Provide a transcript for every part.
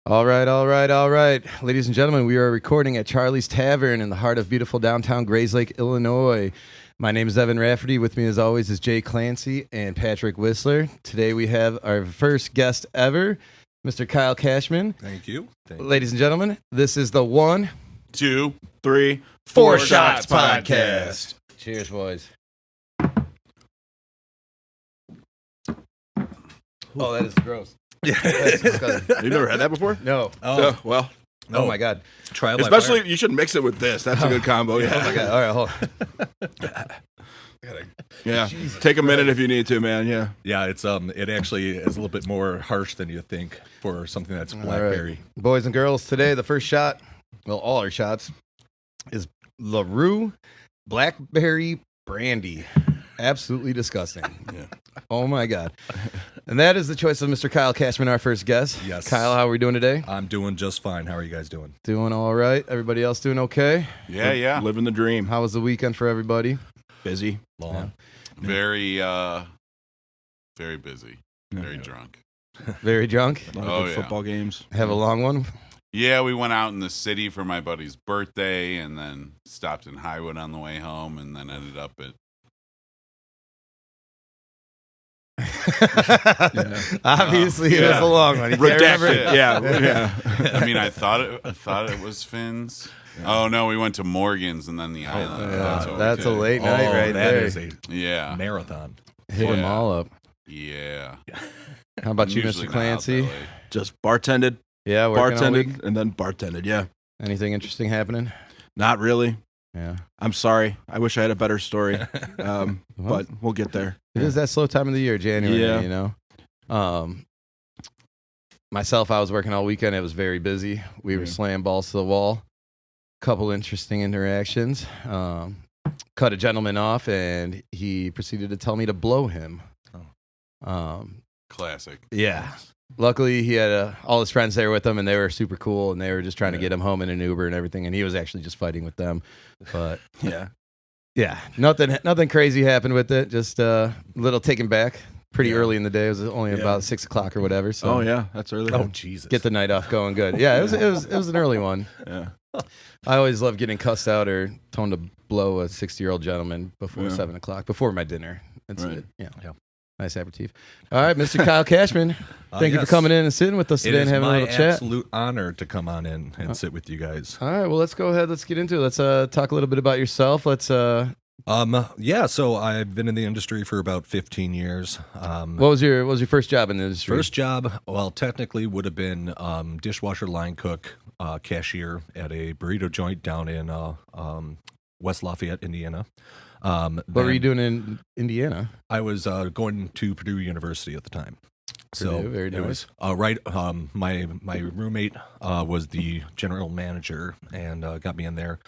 All right. Ladies and gentlemen, we are recording at Charlie's Tavern in the heart of beautiful downtown Grayslake, Illinois. My name is Evan Rafferty. With me, as always, is Jay Clancy and Patrick Whistler. Today we have our first guest ever, Mr. Kyle Cashman. Thank you. Ladies and gentlemen, this is the 1, 2, 3, 4 Shots podcast. Cheers, boys. Oh, that is gross. Yeah. You never had that before? No. Oh, well. Oh, my God. Trial by Especially, fire. you should mix it with this. That's a good combo. Yeah. Oh, my God. All right, hold on. Yeah. Take a minute if you need to, man. Yeah. Yeah, it actually is a little bit more harsh than you think for something that's blackberry. Right. Boys and girls, today the first shot, well, all our shots, is LaRue Blackberry Brandy. Absolutely disgusting. Yeah. Oh, my God. And that is the choice of Mr. Kyle Cashman, our first guest. Yes. Kyle, how are we doing today? I'm doing just fine. How are you guys doing? Doing all right. Everybody else doing okay? Yeah. Living the dream. How was the weekend for everybody? Busy. Long. Very busy. Very drunk. Very drunk? A lot of Oh, good yeah. football games. Have a long one? Yeah, we went out in the city for my buddy's birthday and then stopped in Highwood on the way home and then ended up at Obviously, it was a long one. You can't remember it. Redacted. Yeah. I mean, I thought it was Finn's. Oh no, we went to Morgan's and then the Island. That's a late night right that there. is a Yeah. marathon. Hit them Yeah. all up. Yeah. How about you, Usually Mr. not out Clancy? that late. Just bartended, Yeah, working all week. and then bartended. Yeah. Anything interesting happening? Not really. Yeah. I'm sorry. I wish I had a better story. But we'll get there. It is that slow time of the year, January, Yeah. you know? Myself, I was working all weekend. It was very busy. We were Yeah. slaying balls to the wall. Couple interesting interactions. Cut a gentleman off, and he proceeded to tell me to blow him. Classic. Yeah. Luckily, he had all his friends there with him, and they were super cool, and they were just trying to get him home in an Uber and everything, and he was actually just fighting with them. But Yeah. nothing crazy happened with it. Just a little taken back. Pretty early in the day. It was only about 6 o'clock or whatever. So Oh, yeah. That's early. Oh, Jesus. get the night off going good. Yeah, it was an early one. Yeah. I always love getting cussed out or told to blow a 60-year-old gentleman before 7 o'clock, before my dinner. That's Right. it. Yeah. Yeah. Nice aperitif. All right, Mr. Kyle Cashman. Thank you for yes. coming in and sitting with us It today is and having a my little chat. absolute honor to come on in and sit with you guys. All right, well, let's go ahead. Let's get into it. Let's talk a little bit about yourself. Let's. So I've been in the industry for about 15 years. What was your first job in the industry? First job, well, technically would have been dishwasher, line cook, cashier at a burrito joint down in West Lafayette, Indiana. What were you doing in Indiana? I was going to Purdue University at the time. Purdue, very it was right. My roommate was the general manager and got me in there.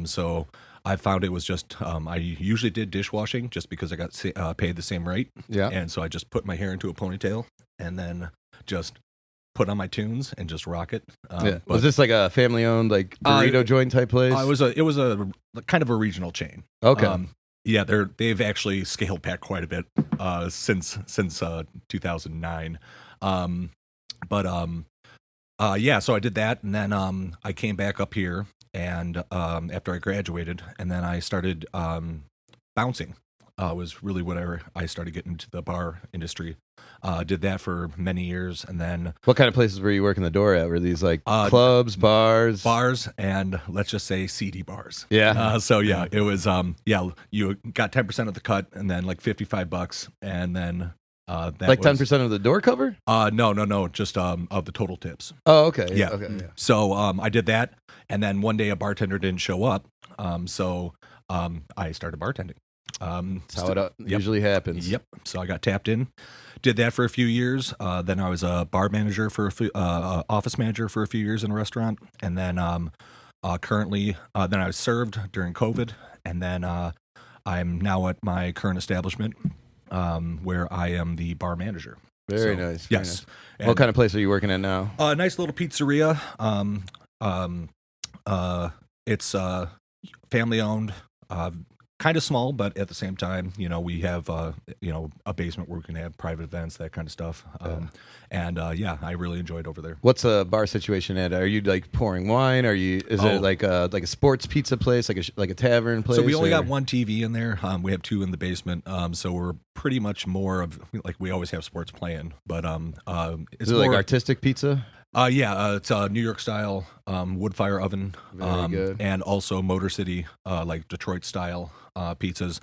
So I found it was just I usually did dishwashing just because I got paid the same rate. Yeah. And so I just put my hair into a ponytail and then put on my tunes and just rock it. Yeah. Was this like a family-owned like burrito joint type place? It was a kind of a regional chain. Okay. They've actually scaled back quite a bit since 2009. So I did that, and then I came back up here, and after I graduated, and then I started bouncing. Was really whatever I started getting into the bar industry. Did that for many years, and then What kind of places were you working the door at? Were these like clubs, bars? bars, and let's just say seedy bars. Yeah. It was you got 10% of the cut, and then like $55, and then that Like was- 10% of the door cover? No, just of the total tips. Oh, okay. Yeah. Okay. Yeah. So I did that, and then one day a bartender didn't show up, so I started bartending. That's how it usually happens. Yep. So I got tapped in, did that for a few years. Then I was a bar manager for office manager for a few years in a restaurant, and then currently, then I was served during COVID, and then I'm now at my current establishment where I am the bar manager. Very So, nice. Very Yes. nice. What kind of place are you working at now? A nice little pizzeria. It's family owned. kind of small, but at the same time, we have a basement where we can have private events, that kind of stuff. I really enjoyed over there. What's a bar situation at? Are you like pouring wine? Is it like a sports pizza place, like a tavern place? So we only got one TV in there. We have two in the basement. So we're pretty much more of like we always have sports playing, but is it like artistic pizza? It's a New York style wood fire oven, Very good. and also Motor City like Detroit style pizzas.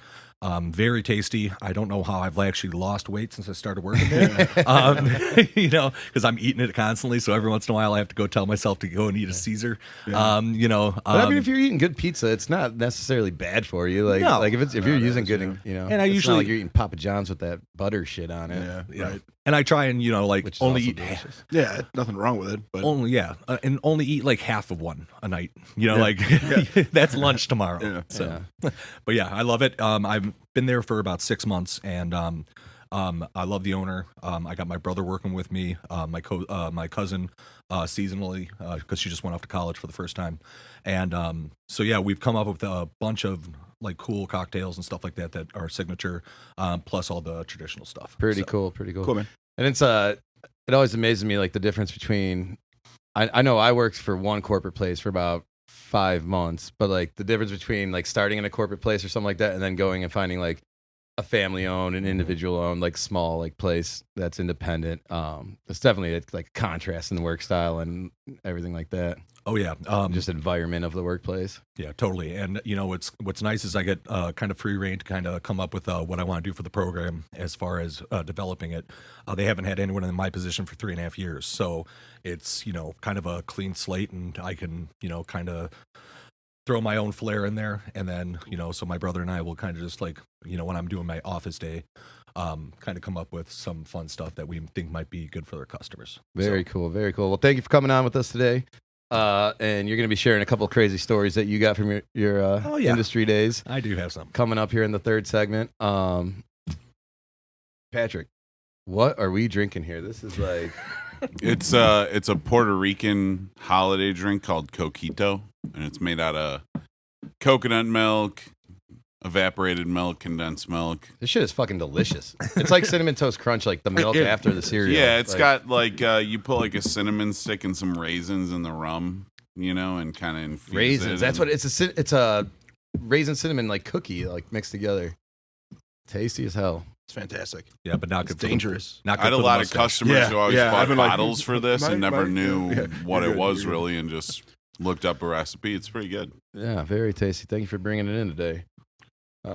Very tasty. I don't know how I've actually lost weight since I started working there. Because I'm eating it constantly. So every once in a while, I have to go tell myself to go and eat a Caesar. But I mean, if you're eating good pizza, it's not necessarily bad for you. Like, No. like if you're using good, And I it's usually- not like you're eating Papa John's with that butter shit on it. Yeah, right. And I try and Which is only also eat delicious. Yeah, nothing wrong with it. But and only eat like half of one a night. That's lunch tomorrow. Yeah. So, but yeah, I love it. I've been there for about 6 months, and I love the owner. I got my brother working with me, my cousin seasonally because she just went off to college for the first time, and we've come up with a bunch of like cool cocktails and stuff like that are signature, plus all the traditional stuff. Pretty So, cool, cool, man. And it's it always amazes me like the difference between. I know I worked for one corporate place for about 5 months, but like the difference between like starting in a corporate place or something like that and then going and finding like a family owned and individual owned like small like place that's independent. It's definitely like a contrast in the work style and everything like that. Oh yeah, Just environment of the workplace. yeah, totally. And what's nice is I get kind of free reign to kind of come up with what I want to do for the program as far as developing it. They haven't had anyone in my position for 3.5 years, so it's kind of a clean slate, and I can kind of throw my own flair in there, and then so my brother and I will kind of just like when I'm doing my office day, kind of come up with some fun stuff that we think might be good for their customers. Very cool, very cool. Well, thank you for coming on with us today. And you're going to be sharing a couple of crazy stories that you got from your industry days I do have some. coming up here in the third segment. Patrick, what are we drinking here? This is like It's a Puerto Rican holiday drink called coquito, and it's made out of coconut milk, evaporated milk, condensed milk. this shit is fucking delicious. It's like cinnamon toast crunch, like the milk after the cereal. Yeah, it's like, got like you put like a cinnamon stick and some raisins in the rum, and kind of infuse raisins. it. That's what it's a raisin cinnamon like cookie like mixed together. Tasty as hell. it's fantastic. Yeah, but not It's good. For dangerous. Not good I had a for the lot of mustache. customers Yeah, who always yeah, I've bought been like, bottles for this and never knew what you're it good, was you're good. really, and just looked up a recipe. It's pretty good. Yeah, very tasty. Thank you for bringing it in today.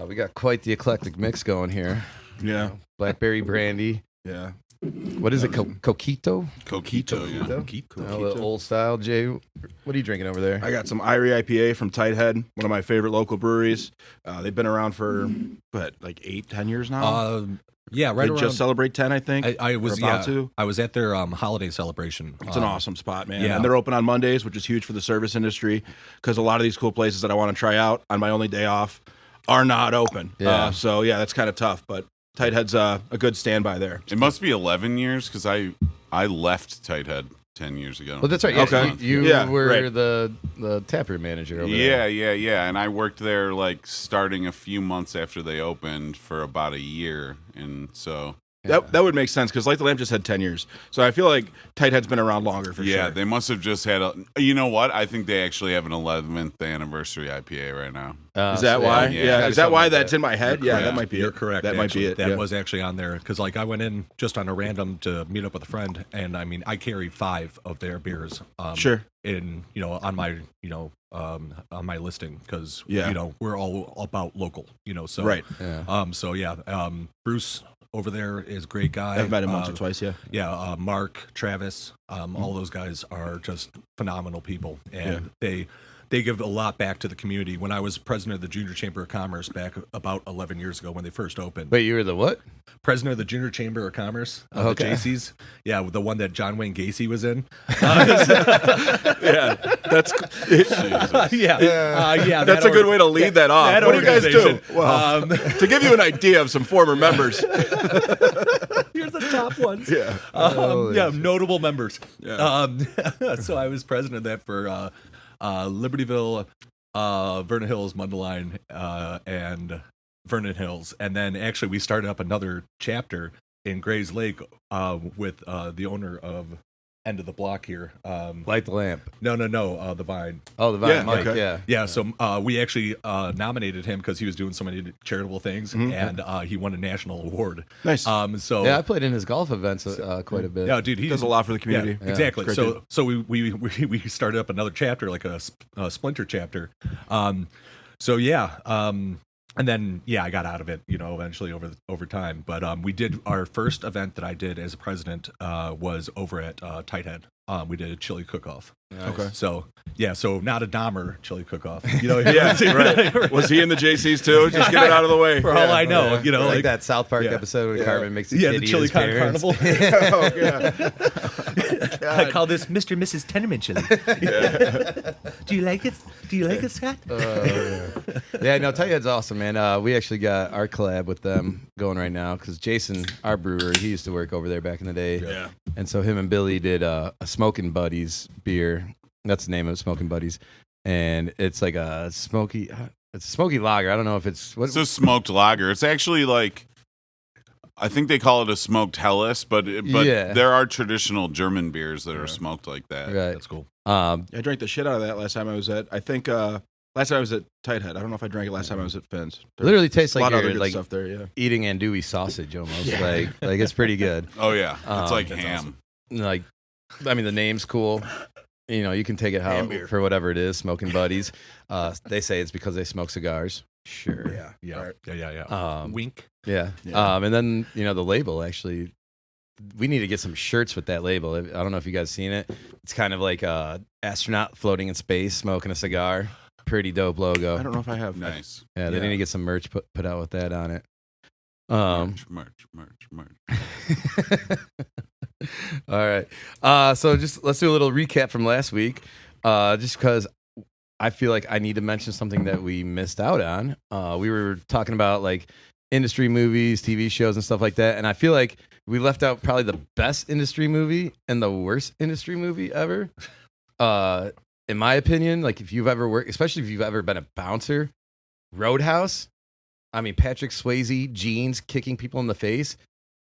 We got quite the eclectic mix going here. Yeah, Blackberry brandy. yeah. What is it? Coquito? Coquito, yeah. A little old style. Jay, what are you drinking over there? I got some Irie IPA from Tighthead, one of my favorite local breweries. They've been around for like 8-10 years now. Yeah, right they around. just celebrate 10, I think. I was or about to. I was at their holiday celebration. It's an awesome spot, man. yeah. And they're open on Mondays, which is huge for the service industry because a lot of these cool places that I want to try out on my only day off are not open. Yeah. So, yeah, that's kind of tough. But Tighthead's a good standby there. It must be 11 years because I left Tighthead 10 years ago. Well, that's right. Okay. You Yeah, were right. the taproom manager over there. Yeah. And I worked there like starting a few months after they opened for about a year. And so, That would make sense because Light the Lamp just had 10 years. So I feel like Tighthead's been around longer for yeah, sure. they must have just had you know what? I think they actually have an 11th anniversary IPA right now. Is that why? yeah, Yeah. gotta Is that something why like that's that. in my head? You're Yeah, correct. that might be You're it. correct. That might actually. be it. That yeah. was actually on there because like I went in just on a random to meet up with a friend, and I mean I carry 5 of their beers. Sure. In on my on my listing because Yeah. we're all about local. So Right. Yeah. Bruce over there is a great guy. I've met him once or twice, yeah. Yeah, Mark, Travis, all those guys are just phenomenal people, and they give a lot back to the community. When I was president of the Junior Chamber of Commerce back about 11 years ago when they first opened, Wait, you were the what? president of the Junior Chamber of Commerce, Okay. the JC's, yeah, the one that John Wayne Gacy was in. Yeah. That's yeah, that's a good way to lead that off. that What do you guys do? organization. Well, to give you an idea of some former members. Here's the top ones. Yeah. Notable members. Yeah. So I was president of that for Libertyville, Vernon Hills, Mundelein, and Vernon Hills. And then actually we started up another chapter in Grays Lake with the owner of End of the Block here. Light the lamp. No, the Vine. Oh, the Vine. Yeah, Mike, okay. yeah. Yeah, so we actually nominated him because he was doing so many charitable things, and he won a national award. Nice. So Yeah, I played in his golf events quite a bit. yeah, dude, He does a lot for the community. Yeah, exactly. Great So dude. so we started up another chapter, like a splinter chapter. So yeah, and then I got out of it, eventually over time. But we did our first event that I did as a president was over at Tighthead. We did a chili cook-off. Nice. Okay. So so not a Dahmer chili cook-off. Yeah, right. Was he in the JCs too? Just get it out of the way. For all I know, like that South Park episode when Yeah. Carmen makes the Yeah, kid the eat chili his con parents. carnival. Oh, yeah. I call this Mr. and Mrs. Tenement chili. Do you like it? Do you like it, Scott? Yeah, no, Tighthead's awesome, man. We actually got our collab with them going right now because Jason, our brewer, he used to work over there back in the day. Yeah. And so him and Billy did a Smoking Buddies beer. That's the name of it, Smoking Buddies. And it's like it's a smoky lager. I don't know if it's what. It's a smoked lager. It's actually like, I think they call it a smoked Helles, but Yeah. there are traditional German beers that are smoked like that. Right. That's cool. I drank the shit out of that last time I was at. I think last time I was at Tighthead. I don't know if I drank it last time I was at Finn's. Literally tastes a lot like of other you're good like stuff there. Yeah. eating andouille sausage almost. Like it's pretty good. Oh yeah, it's like that's ham. Like, I mean, the name's cool. You can take it Ham beer. for whatever it is. Smoking Buddies. They say it's because they smoke cigars. Sure. Yeah. Yeah. Right. Yeah. Wink. Yeah. Yeah. And then the label actually. We need to get some shirts with that label. I don't know if you guys seen it. It's kind of like a astronaut floating in space, smoking a cigar. Pretty dope logo. I don't know if I have. Nice. Yeah, they Yeah. need to get some merch put out with that on it. Merch. All right. So let's do a little recap from last week. Just because I feel like I need to mention something that we missed out on. We were talking about like industry movies, TV shows, and stuff like that. And I feel like we left out probably the best industry movie and the worst industry movie ever. In my opinion, like if you've ever worked, especially if you've ever been a bouncer, Roadhouse. I mean, Patrick Swayze, jeans, kicking people in the face.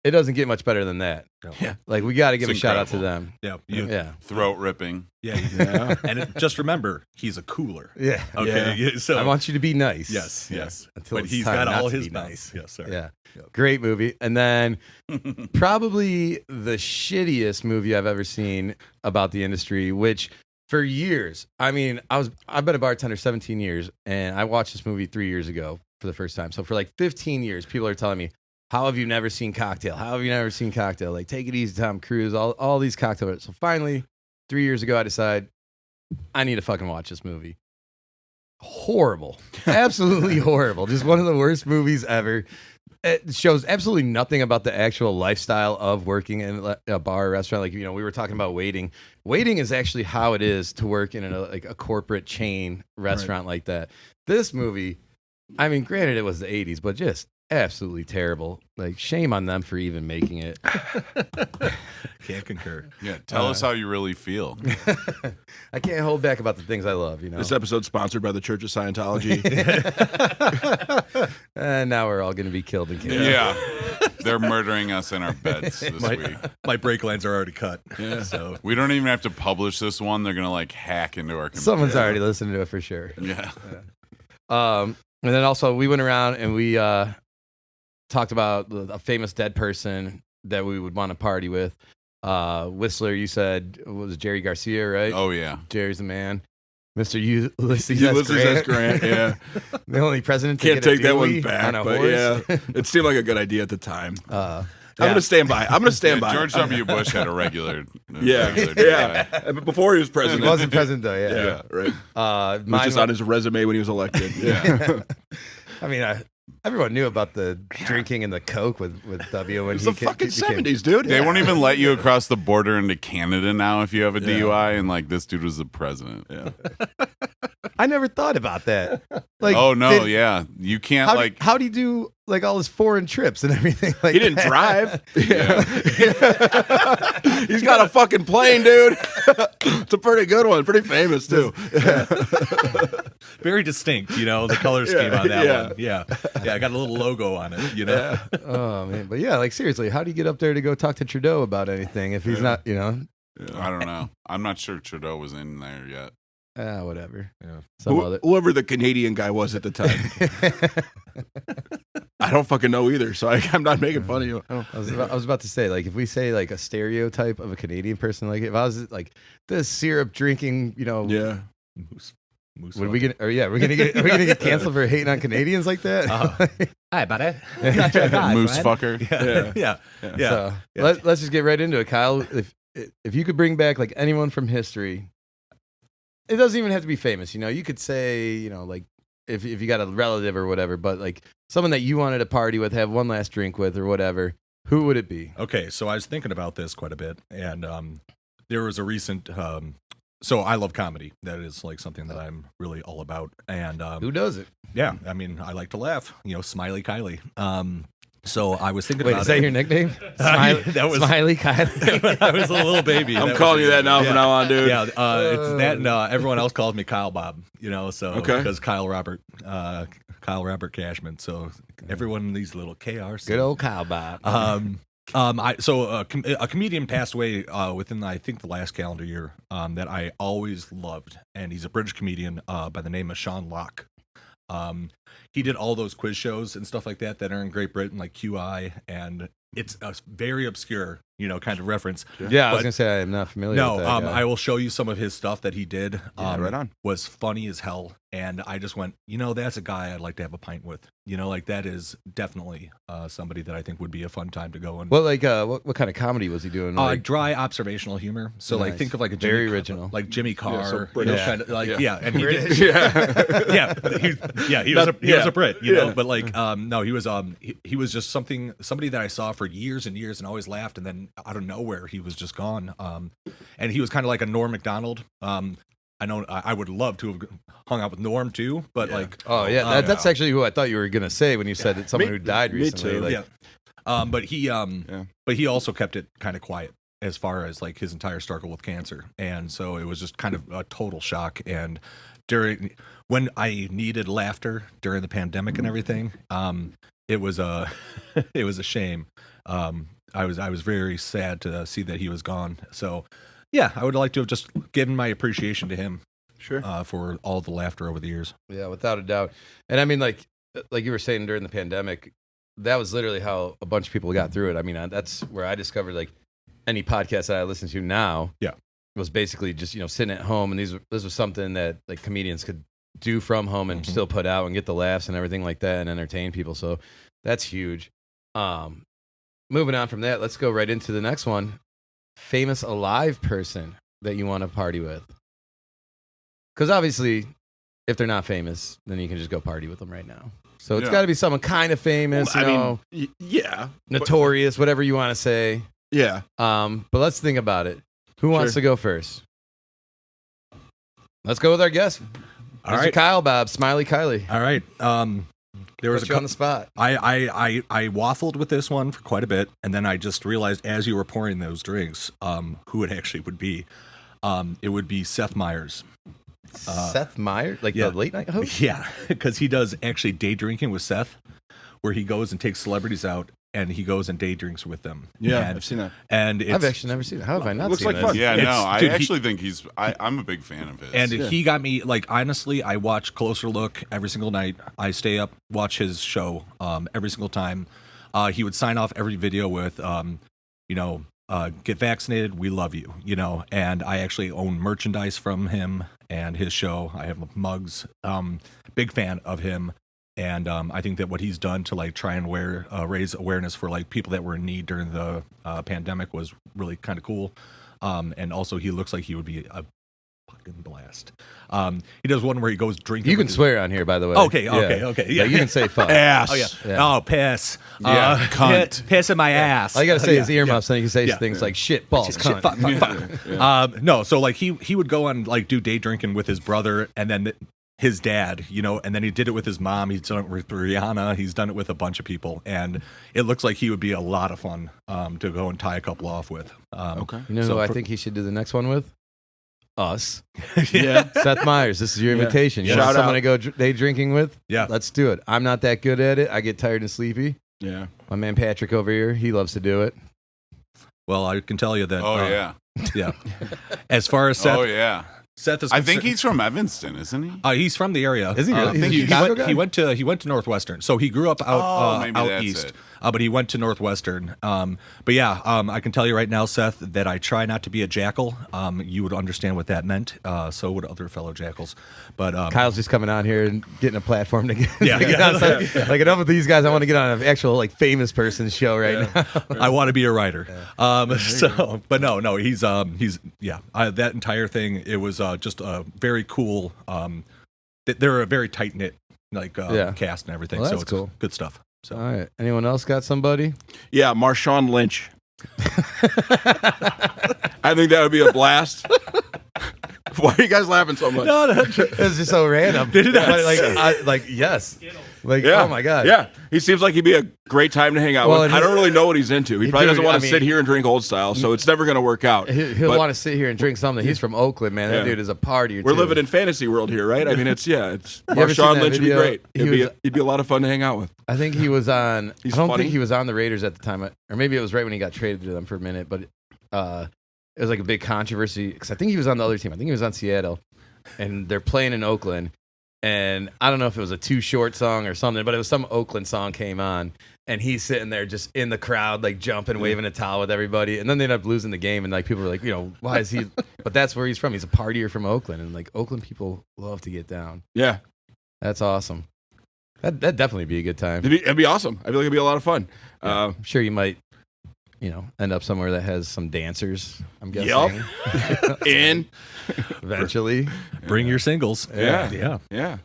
It doesn't get much better than that. No. Yeah. Like we got to give It's a shout out to incredible. them. Yeah. Yeah. Throat ripping. Yeah. Yeah. And just remember, he's a cooler. Yeah. Okay. Yeah. So I want you to be nice. Yes. Until But it's he's time got not all to his be nice. Yes, sir. Yeah. Yep. Great movie. And then probably the shittiest movie I've ever seen about the industry, which for years, I mean, I've been a bartender 17 years and I watched this movie 3 years ago for the first time. So for like 15 years, people are telling me, how have you never seen Cocktail? How have you never seen Cocktail? Like, Take It Easy, Tom Cruise, all these cocktails. So finally, 3 years ago, I decided I need to fucking watch this movie. Horrible. Absolutely horrible. Just one of the worst movies ever. It shows absolutely nothing about the actual lifestyle of working in a bar or restaurant. Like, we were talking about waiting. Waiting is actually how it is to work in a corporate chain restaurant like that. This movie, I mean, granted it was the 80s, but just absolutely terrible. Like, shame on them for even making it. Can't concur. Yeah. Tell us how you really feel. I can't hold back about the things I love, This episode's sponsored by the Church of Scientology. And now we're all going to be killed and killed. Yeah. They're murdering us in our beds this week. My brake lines are already cut. Yeah. So We don't even have to publish this one. They're gonna like hack into our computer. Someone's already listening to it for sure. Yeah. And then also we went around and we talked about a famous dead person that we would want to party with. Whistler, you said it was Jerry Garcia, right? Oh yeah. Jerry's the man. Mr. Ulysses Ulysses S. S. Grant. Yeah. The only president to Can't get a take that one Dewey back, on a but horse. yeah, it seemed like a good idea at the time. Yeah. I'm gonna stand by. Yeah, George W. Bush had a regular. Yeah, regular yeah. guy. Before he was He president. wasn't president though, yeah. Yeah, right. It was Mine just on his resume when he was elected. Yeah. I mean, everyone knew about the drinking and the coke with W when It's he the fucking became- 70s, dude. They won't even let you across the border into Canada now if you have a DUI, and like this dude was the president. Yeah. I never thought about that. Like, Oh no, yeah, you can't how do you do like all his foreign trips and everything? Like, He didn't that? drive. Yeah. He's got a fucking plane, dude. It's a pretty good one. Pretty famous, too. Very distinct, the color scheme on that yeah. one. Yeah. Yeah, I got a little logo on it, Oh man, but yeah, like seriously, how do you get up there to go talk to Trudeau about anything if he's not, I don't know. I'm not sure Trudeau was in there yet. whatever. Yeah. Some other. Whoever the Canadian guy was at the time. I don't fucking know either, so I'm not making fun of you. I was about to say, like, if we say like a stereotype of a Canadian person, like if I was like the syrup drinking, Yeah. Moose would we get? Or yeah, are we gonna get canceled for hating on Canadians like that? Hi, buddy. Moose fucker. Yeah. So let's just get right into it, Kyle. If you could bring back like anyone from history, it doesn't even have to be famous. You could say, like if you got a relative or whatever, but like someone that you wanted to party with, have one last drink with, or whatever. Who would it be? Okay, so I was thinking about this quite a bit, and there was a recent. So I love comedy. That is like something that I'm really all about. And Who does it? yeah, I mean, I like to laugh. Smiley Kylie. So I was thinking Wait, about is that it. your nickname? Smiley, that was Smiley Kylie. when I was a little baby. I'm calling you that now from now on, dude. Yeah, it's that, and everyone else calls me Kyle Bob. So Okay. because Kyle Robert Cashman. So everyone in these little KRs. Good old Kyle Bob. A comedian passed away within I think the last calendar year that I always loved, and he's a British comedian by the name of Sean Locke. He did all those quiz shows and stuff like that are in Great Britain, like QI, and it's a very obscure, kind of reference. Yeah, I was But- gonna say I am not familiar No, with that guy. I will show you some of his stuff that he did. Yeah, right on. Was funny as hell, and I just went, that's a guy I'd like to have a pint with. Like that is definitely somebody that I think would be a fun time to go and. What what kind of comedy was he doing? Like, Dry observational humor. So like Nice. think of like a Very Jimmy, original. like Jimmy Carr. so those British. kind of, like Yeah. and he did, Yeah. he was a Brit, Yeah. but like no, he was he was just somebody that I saw for years and years and always laughed, and then out of nowhere he was just gone. And he was kind of like a Norm Macdonald. I know I would love to have hung out with Norm too, but like oh yeah, that's actually who I thought you were gonna say when you said that someone who died me recently. too. Like, yeah. But he also kept it kind of quiet as far as like his entire struggle with cancer, and so it was just kind of a total shock. And when I needed laughter during the pandemic and everything, it was a shame. I was very sad to see that he was gone. So yeah, I would like to have just given my appreciation to him. Sure. For all the laughter over the years. Yeah, without a doubt. And I mean, like you were saying during the pandemic, that was literally how a bunch of people got through it. I mean, that's where I discovered like any podcast that I listen to now. Yeah, was basically just sitting at home, and this was something that like comedians could do from home and still put out and get the laughs and everything like that and entertain people. So that's huge. Moving on from that, let's go right into the next one. Famous alive person that you want to party with. Because obviously, if they're not famous, then you can just go party with them right now. So it's Yeah. got to be someone kind of famous, Yeah. notorious, whatever you want to say. Yeah. But let's think about it. Who wants Sure. to go first? Let's go with our guest. All Mr. right. Kyle Bob, Smiley Kylie. All right. There was Put you on the spot. I waffled with this one for quite a bit, and then I just realized as you were pouring those drinks, who it actually would be. It would be Seth Meyers. Seth Meyers, like yeah. the late night host. Yeah, because he does actually day drinking with Seth, where he goes and takes celebrities out and he goes and day drinks with them. Yeah, and, I've seen that. And it's, I've actually never seen it. How have I not Looks seen like this? fun. Yeah, It's- no, I dude, actually think I'm a big fan of his. And Yeah. he got me, like, honestly, I watch Closer Look every single night. I stay up, watch his show every single time. He would sign off every video with, get vaccinated, we love you, and I actually own merchandise from him and his show. I have mugs. Big fan of him. And I think that what he's done to like try and raise awareness for like people that were in need during the pandemic was really kind of cool. And also he looks like he would be a fucking blast. He does one where he goes drinking. You can with his- swear on here, by the way. Okay. Yeah, you can say fuck. Ass. Oh yeah. Yeah. Oh, piss. Yeah, cunt. Piss in my ass. All you gotta say is Yeah, earmuffs, and you can say Yeah. things like shit, balls, Shit, cunt. fuck. No, so like he would go on like do day drinking with his brother, and then his dad, and then he did it with his mom. He's done it with Rihanna. He's done it with a bunch of people, and it looks like he would be a lot of fun to go and tie a couple off with. Okay. You know who I think he should do the next one with? Us. Yeah. Seth Meyers, this is your Yeah. invitation. You Shout want someone out. to go day drinking with? Yeah. Let's do it. I'm not that good at it. I get tired and sleepy. Yeah. My man Patrick over here, he loves to do it. Well, I can tell you that. Oh yeah. Yeah. As far as Seth, Oh yeah. Seth is. I think he's from Evanston, isn't he? He's from the area. Is he really? He's a he, Chicago went, guy? he went to Northwestern, so he grew up Maybe out that's east. it. But he went to Northwestern. But yeah, I can tell you right now, Seth, that I try not to be a jackal. You would understand what that meant. So would other fellow jackals. But Kyle's just coming on here and getting a platform to get, Yeah, to get yeah. on. Like enough with these guys. I want to get on an actual like famous person's show right now. I want to be a writer. But no, he's that entire thing. It was just a very cool. They're a very tight knit cast and everything. Well, so that's it's cool. Good stuff. So. All right. Anyone else got somebody? Yeah, Marshawn Lynch. I think that would be a blast. Why are you guys laughing so much? It's just so random. Yes. Like, Yeah. oh my God. Yeah, he seems like he'd be a great time to hang out Well, with. and I don't really know what he's into. He probably dude, doesn't want I to mean- sit here and drink old style, so it's never going to work out. He'll But want to sit here and drink something. He's from Oakland, man. That Yeah. dude is a partier. we're too. living in fantasy world here, right? I mean, it's ever seen Marshawn that Lynch would be video? great. He He'd be a lot of fun to hang out with. I think he was on. He's I don't funny. think he was on the Raiders at the time, or maybe it was right when he got traded to them for a minute. But it was like a big controversy because I think he was on the other team. I think he was on Seattle, and they're playing in Oakland. And I don't know if it was a Too Short song or something, but it was some Oakland song came on, and he's sitting there just in the crowd, like jumping, waving a towel with everybody. And then they end up losing the game, and like people were like, why is he? But that's where he's from. He's a partier from Oakland, and like Oakland people love to get down. Yeah, That's awesome. That'd definitely be a good time. it'd be awesome. I feel like it'd be a lot of fun. I'm sure you might, end up somewhere that has some dancers. I'm guessing. And Eventually. Bring your singles. Yeah. Yeah.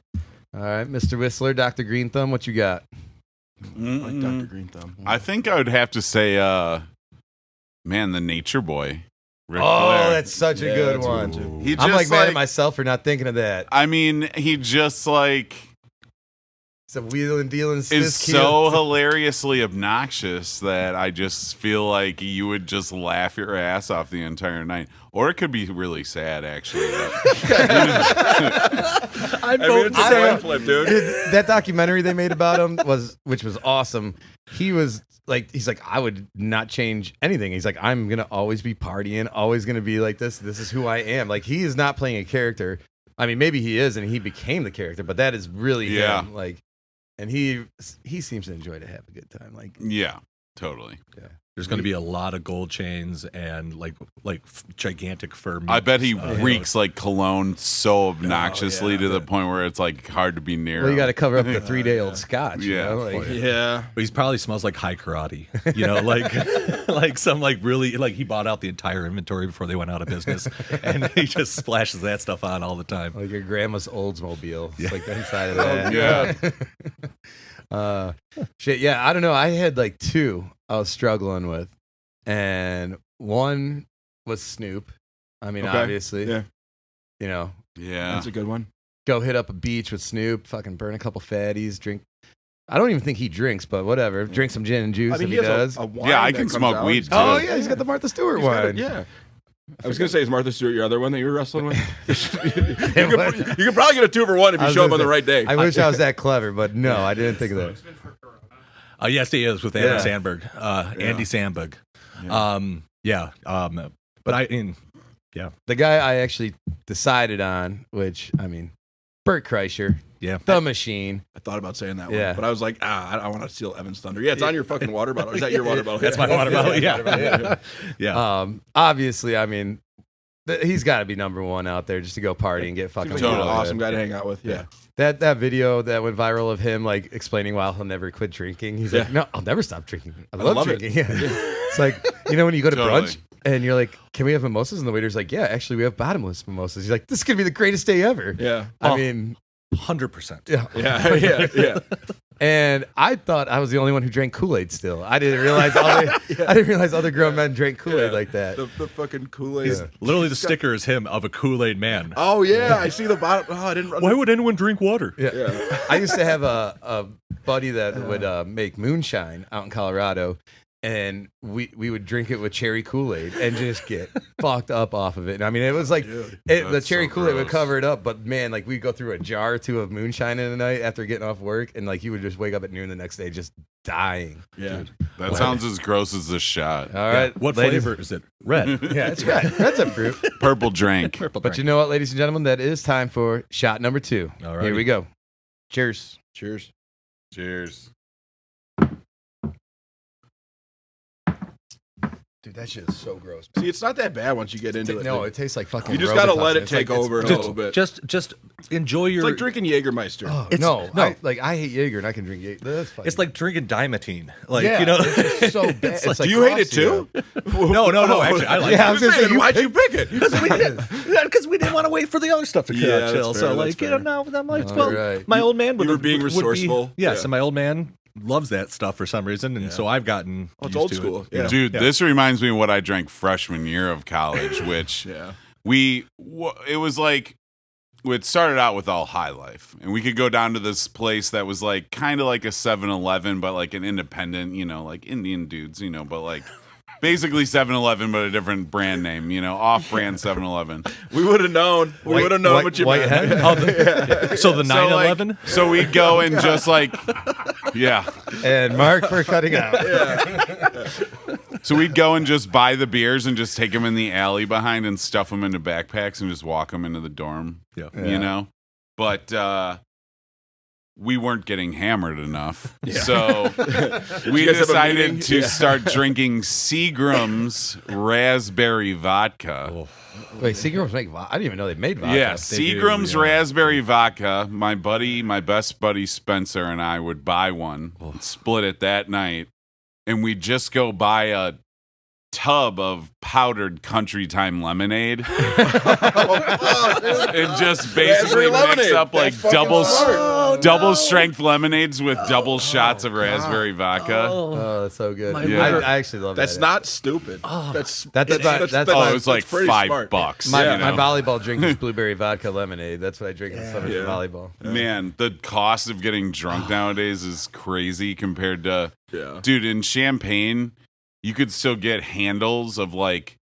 All right, Mr. Whistler, Dr. Green Thumb, what you got? like Dr. Green Thumb. I think I would have to say, man, the Nature Boy. Ric Oh, Flair. that's such a good that's a one. good one, too. He I'm just, like mad at myself for not thinking of that. I mean, he just like It's a wheeling, dealing, is so hilariously obnoxious that I just feel like you would just laugh your ass off the entire night. Or it could be really sad, actually. I mean, it's a coin flip, dude. That documentary they made about him which was awesome. He's like, I would not change anything. He's like, I'm gonna always be partying, always gonna be like this. This is who I am. Like, he is not playing a character. I mean, maybe he is, and he became the character, but that is really him. Like, and he seems to enjoy to have a good time. Like, Yeah, totally. There's going to be a lot of gold chains and like gigantic fur. I bet he meats. reeks like cologne so obnoxiously to the point where it's like hard to be near. well, you him. got to cover up the 3-day-old scotch. Yeah. Like, Yeah. But he probably smells like high karate. Like some like really like he bought out the entire inventory before they went out of business, and he just splashes that stuff on all the time. like your grandma's Oldsmobile. It's Yeah. like the inside of that. yeah. Shit, yeah, I don't know. I had like two I was struggling with, and one was Snoop. I mean, Okay. obviously, Yeah. Yeah. That's a good one. go hit up a beach with Snoop, fucking burn a couple fatties, drink. I don't even think he drinks, but whatever. Drink some gin and juice if he does. wine Yeah, I that can comes smoke out. weed, He's too. got Oh a- yeah, he's got the Martha Stewart he's got a- wine. Yeah. I was gonna say, is Martha Stewart your other one that you were wrestling with? you could probably get a 2-for-1 if I you was show up gonna on the say, right day. I wish I was that clever, but no, I didn't think of that. Yes, he is with Yeah. Adam Sandberg, Andy Sandberg. But I mean, The guy I actually decided on, which I mean, Bert Kreischer, yeah. the Machine. I thought about saying that Yeah. one, but I was like, I want to steal Evan's thunder. Yeah, it's on your fucking water bottle. Is that your water bottle? That's my water bottle. Yeah, yeah. Obviously, I mean, he's got to be number one out there just to go party and get fucking. Seems like an Totally. awesome guy to hang out with. Yeah. That video that went viral of him like explaining why he'll never quit drinking. He's like, no, I'll never stop drinking. I love love it. drinking. Yeah. It's like, when you go to Totally. brunch and you're like, can we have mimosas? And the waiter's like, yeah, actually we have bottomless mimosas. He's like, this is gonna be the greatest day ever. Yeah. I mean, 100%. yeah. Yeah. Yeah. And I thought I was the only one who drank Kool-Aid still. I didn't realize other grown men drank Kool-Aid like that. The fucking Kool-Aid. Literally, the sticker is him of a Kool-Aid man. Oh yeah, I see the bottom. Oh, I didn't. Why would anyone drink water? Yeah. I used to have a buddy that would make moonshine out in Colorado, and we would drink it with cherry Kool-Aid and just get fucked up off of it. And I mean, it was like the That's cherry so Kool-Aid would gross. cover it up, but man, like we'd go through a jar or two of moonshine in the night after getting off work, and like you would just wake up at noon the next day just dying. Yeah. That sounds as gross as the shot. All right, What ladies- flavor is it? Red. Yeah, it's red. Red's a fruit. Purple drink. But you know what, ladies and gentlemen, that is time for shot number 2. All Here we go. Cheers. Cheers. Cheers. Dude, that shit is so gross. See, it's not that bad once you get into it. No, it tastes like fucking. You just gotta Robitussin. let it It's take like- over a it's- little bit. Just enjoy your. It's like drinking Jägermeister. Oh, It's- no, no. I hate Jaeger and I can drink Jaeger. That's fine. It's like drinking Dimetine. Like yeah, you know. it's just so bad. It's like Do you hate it cough too? syrup. No. Actually, I like Yeah, I it. was gonna say, you why'd you pick it? Because we didn't want to wait for the other stuff to come Yeah, out that's chill. fair, So that's like fair. now I'm like, All well, right. my old man would you were being would be- resourceful. Yes, Yeah. and my old man loves that stuff for some reason, and so I've gotten. Oh, it's used old to school. It. Yeah. Dude, Yeah. this reminds me of what I drank freshman year of college, which Yeah. it was like, it started out with all High Life, and we could go down to this place that was like kind of like a 7-Eleven, but like an independent, like Indian dudes, but like basically 7-Eleven, but a different brand name, off-brand 7-Eleven. We would have known. We would have known what you meant. Whitehead? So the 9/11. So we'd go and just like, yeah. And Mark for cutting out. So we'd go and just buy the beers and just take them in the alley behind and stuff them into backpacks and just walk them into the dorm. Yeah. But we weren't getting hammered enough, so we you guys have a decided meeting? to Yeah. start drinking Seagram's raspberry vodka. Wait, Seagram's make vodka? I didn't even know they made vodka. Yeah, They do, Seagram's yeah. raspberry vodka. My best buddy Spencer and I would buy one, split it that night, and we'd just go buy a tub of powdered Country Time lemonade and just basically Raspberry mix lemonade. up like That's fucking smart. double strength lemonades with double shots of raspberry vodka. Oh, that's so good. My Yeah. I actually love That's that. not stupid. That's Oh, it was like pretty $5. smart. My you know? volleyball drink is blueberry vodka lemonade. That's what I drink in the summer Yeah. for volleyball. Man, the cost of getting drunk nowadays is crazy compared to, Yeah. dude, in Champagne, you could still get handles of like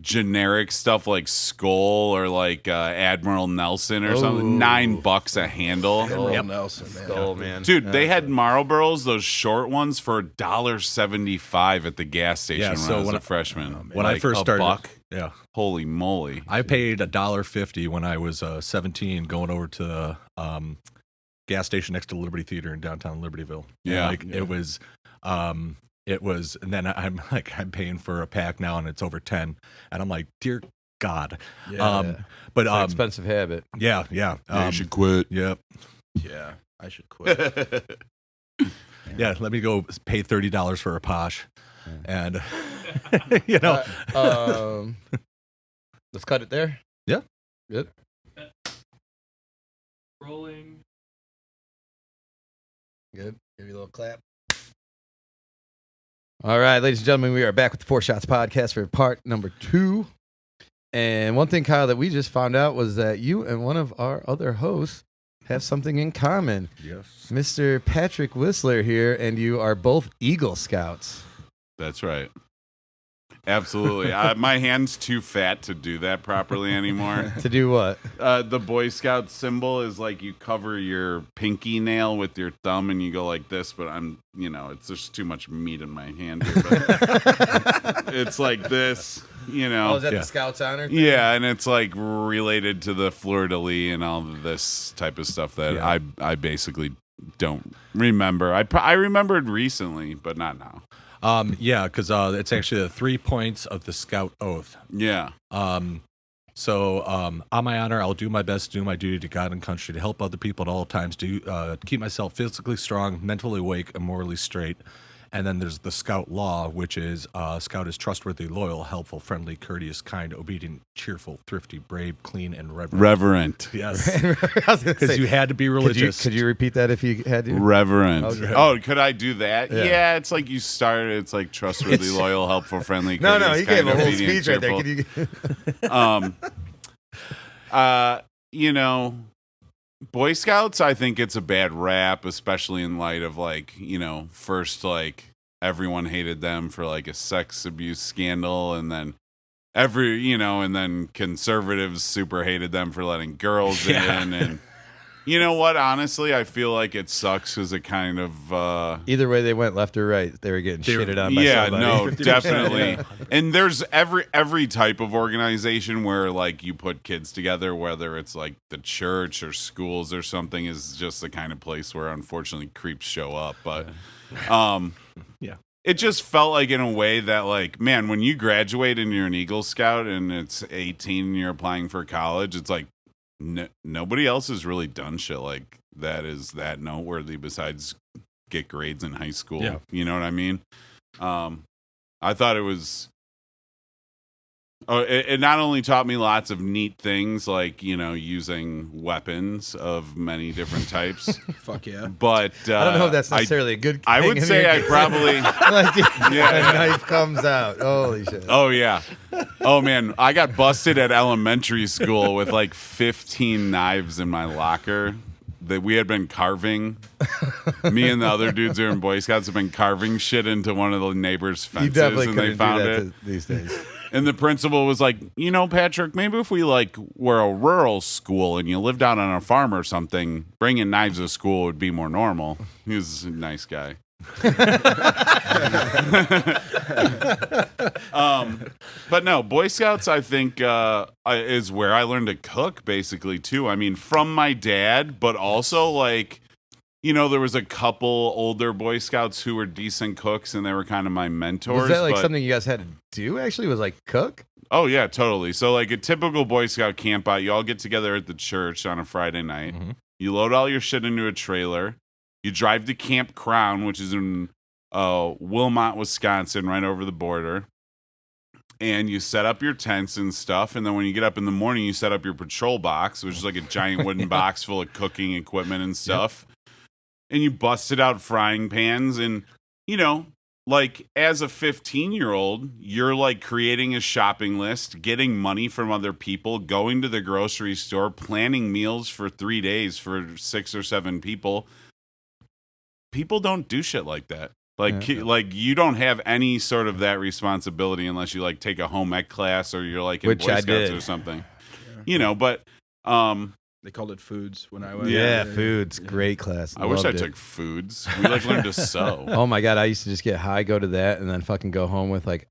generic stuff like Skull or like Admiral Nelson or something. Ooh. $9 a handle. Admiral Nelson, man. Skull, man. Dude, they had Marlboros, those short ones, for $1.75 at the gas station Yeah, when so I was when a freshman. when I Like, first a started, buck. yeah, Holy moly! I paid $1.50 when I was 17, going over to the gas station next to the Liberty Theater in downtown Libertyville. And, Yeah. like it was, and then I'm paying for a pack now, and it's over 10, and I'm like, dear God. Yeah. But It's an expensive habit. yeah. Yeah, you should quit. Yep. Yeah. I should quit. Yeah, let me go pay $30 for a posh, and you know, Let's cut it there. Yeah. Good. Rolling. Good. Give you a little clap. All right, ladies and gentlemen, we are back with the Four Shots Podcast for part number 2. And one thing, Kyle, that we just found out was that you and one of our other hosts have something in common. yes, Mr. Patrick Whistler here, and you are both Eagle Scouts. That's right. Absolutely. My hand's too fat to do that properly anymore. To do what? The Boy Scout symbol is like you cover your pinky nail with your thumb and you go like this, but it's just too much meat in my hand here, but it's like this, Oh, is that Yeah. the Scouts honor thing? Yeah, and it's like related to the fleur-de-lis and all of this type of stuff that Yeah. I basically don't remember. I remembered recently, but not now. yeah, because it's actually the 3 points of the Scout Oath. Yeah. So, on my honor, I'll do my best to do my duty to God and country to help other people at all times, to keep myself physically strong, mentally awake, and morally straight. And then there's the Scout Law, which is Scout is trustworthy, loyal, helpful, friendly, courteous, kind, obedient, cheerful, thrifty, brave, clean, and reverent. Reverent. Yes. I was gonna Because say, you had to be religious. Could you repeat that if you had to? Reverent. Okay. Oh, could I do that? Yeah. Yeah, it's like you start. It's like trustworthy, loyal, helpful, friendly. No, courteous, you gave kind, a whole obedient, speech right there. cheerful. You know, Boy Scouts, I think it's a bad rap, especially in light of like, you know, first like everyone hated them for like a sex abuse scandal, and then and then conservatives super hated them for letting girls in, and you know what? Honestly, I feel like it sucks because it kind of Either way they went, left or right, they were getting shitted on by yeah, somebody. no, 50%, definitely. yeah. And there's every type of organization where like you put kids together, whether it's like the church or schools or something, is just the kind of place where unfortunately creeps show up. But Yeah. it just felt like in a way that like, man, when you graduate and you're an Eagle Scout and it's 18 and you're applying for college, it's like nobody else has really done shit like that is that noteworthy besides get grades in high school. Yeah. You know what I mean? I thought it was. Oh, it not only taught me lots of neat things like, you know, using weapons of many different types, Fuck yeah. but I don't know if that's necessarily a good thing. I would say I probably. Like, Yeah. a knife comes out. Holy shit. Oh yeah. Oh man, I got busted at elementary school with like 15 knives in my locker that we had been carving. Me and the other dudes who are in Boy Scouts have been carving shit into one of the neighbors' You fences, definitely and they couldn't do found that it. these days. And the principal was like, you know, Patrick, maybe if we like were a rural school and you lived out on a farm or something, bringing knives to school would be more normal. He was a nice guy. But no, Boy Scouts, I think, is where I learned to cook, basically, too. I mean, from my dad, but also, like, you know, there was a couple older Boy Scouts who were decent cooks, and they were kind of my mentors. Was that like but- something you guys had to do, actually? Was like cook? Oh, yeah, totally. So, like, a typical Boy Scout camp out, you all get together at the church on a Friday night. Mhm. You load all your shit into a trailer. You drive to Camp Crown, which is in Wilmot, Wisconsin, right over the border. And you set up your tents and stuff. And then when you get up in the morning, you set up your patrol box, which is like a giant wooden box full of cooking equipment and stuff. And you busted out frying pans. And, you know, like as a 15-year-old, you're like creating a shopping list, getting money from other people, going to the grocery store, planning meals for 3 days for 6 or 7 people. People don't do shit like that. Like, like you don't have any sort of that responsibility unless you like take a home ec class or you're like in Which Boy I Scouts did. or something. Yeah. You know, but They called it foods when I went. Yeah, foods. Great class. I wish I Loved it. took foods. We like learned to sew. Oh my God, I used to just get high, go to that, and then fucking go home with like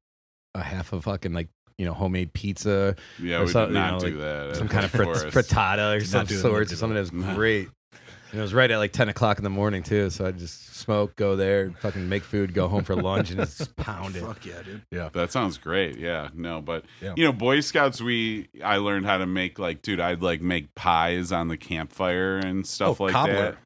a half of fucking like, you know, homemade pizza. Yeah, or we did something, you not know, do that. Some at kind of the forest. frittata or Did some not do it, sorts, did or something that was No. great. And it was right at like 10 o'clock in the morning too, so I'd just smoke, go there, fucking make food, go home for lunch, and just pound it. Fuck yeah, dude. That sounds great. Yeah, no, but Yeah. you know, Boy Scouts, I learned how to make like, dude, I'd like make pies on the campfire and stuff like cobbler. that.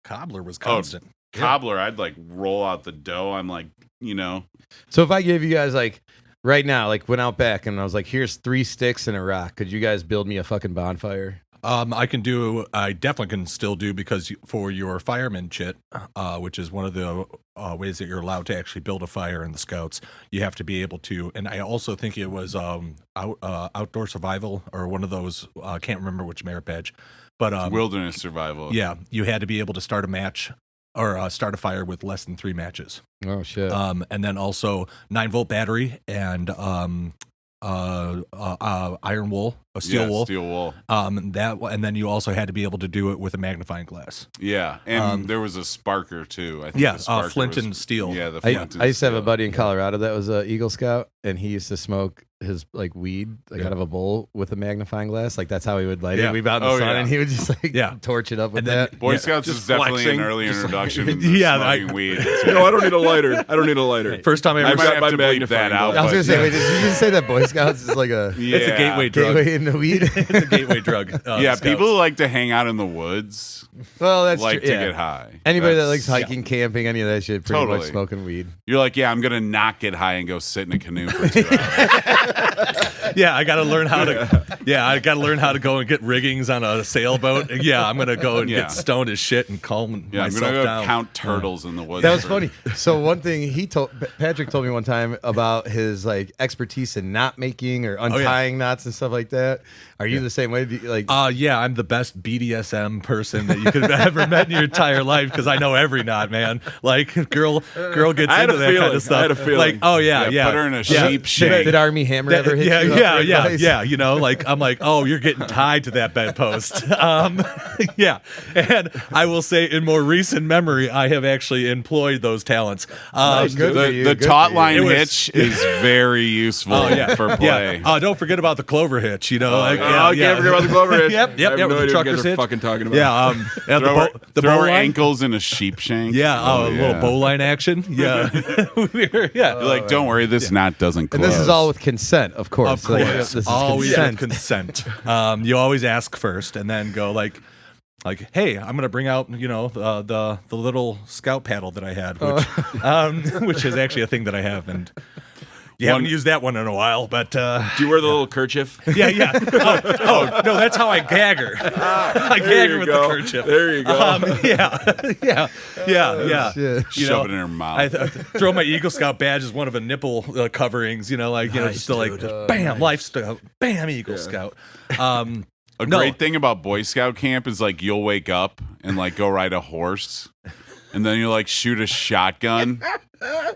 Cobbler was constant. Cobbler, I'd like roll out the dough. I'm like, you know, So if I gave you guys like right now, like went out back and I was like, here's 3 sticks and a rock, could you guys build me a fucking bonfire? I definitely can still do because for your fireman chit, which is one of the ways that you're allowed to actually build a fire in the Scouts, you have to be able to. And I also think it was outdoor survival or one of those. I can't remember which merit badge, but wilderness survival. yeah, you had to be able to start a match or start a fire with less than 3 matches. Oh shit. And then also 9-volt battery and iron wool, a steel wool. Steel wool. And then you also had to be able to do it with a magnifying glass. Yeah, and there was a sparker too. I think Yeah, the sparker flint was- and steel. Yeah, the I flint and used to have a steel. buddy in Colorado that was a Eagle Scout, and he used to smoke his like weed like Yeah. out of a bowl with a magnifying glass. Like that's how he would light Yeah. it. We'd be out in the Oh, sun, yeah. and he would just like Yeah. torch it up with And then- that. Boy Yeah, Scouts just is definitely flexing, an early just introduction to Yeah, smoking weed. No, I don't need a lighter. I don't need a lighter. First time I I ever might got have my to bleep magnifying that out. glass. I was gonna but- say, wait, did you just say that Boy Scouts is like a Yeah. It's a gateway drug. gateway into weed. It's a gateway drug. Yeah, Scouts. people who like to hang out in the woods Well, that's like true. to Yeah. get high. Anybody that That's- likes hiking, camping, any of that shit, pretty much Totally. smoking weed. You're like, yeah, I'm gonna not get high and go sit in a canoe for 2 hours. Yeah, I got to learn how to. Yeah, I got to learn how to go and get riggings on a sailboat. Yeah, I'm gonna go and Yeah. get stoned as shit and calm Yeah, I'm myself gonna go down. count turtles in the woods. That was for- funny. So one thing Patrick told me one time about his like expertise in knot making or untying knots and stuff like that. Are you the same way? Do you, like, Yeah, I'm the best BDSM person that you could have ever met in your entire life because I know every knot, man. Like, girl gets I had into a that kind feeling. of stuff. I had a feeling. Like, oh yeah. Put her in a Yeah. sheep did, shape. did Army Hammer ever hit you? up for advice? Yeah. You know, like I'm like, oh, you're getting tied to that bedpost. Yeah. And I will say, in more recent memory, I have actually employed those talents. Nice, good for you, The good taut for you. line It was- hitch is very useful Oh yeah, for play. Yeah. Don't forget about the clover hitch. You know, like, I can't forget about the Clover hitch. Yep. I have no With the idea what you trucker's guys are hitch. fucking talking about. Yeah. And Throw, the throw bow her line. ankles in a sheep shank. Yeah. Oh, A little bow line action. Yeah. Yeah. You're like, don't worry, this knot doesn't close. And this is all with consent, of course. Of Like, course, this is always consent. with consent. You always ask first, and then go like, hey, I'm gonna bring out the little scout paddle that I had, which is actually a thing that I have, and you haven't used that one in a while, but Do you wear the little kerchief? yeah. Oh no, that's how I gag her. I gag her with the kerchief. There you go. Yeah. Shit. You Shove know, it in her mouth. I throw my Eagle Scout badge as one of a nipple coverings, just to like, bam, lifestyle, bam, Eagle Scout. A No. great thing about Boy Scout camp is like you'll wake up and like go ride a horse, and then you'll like shoot a shotgun,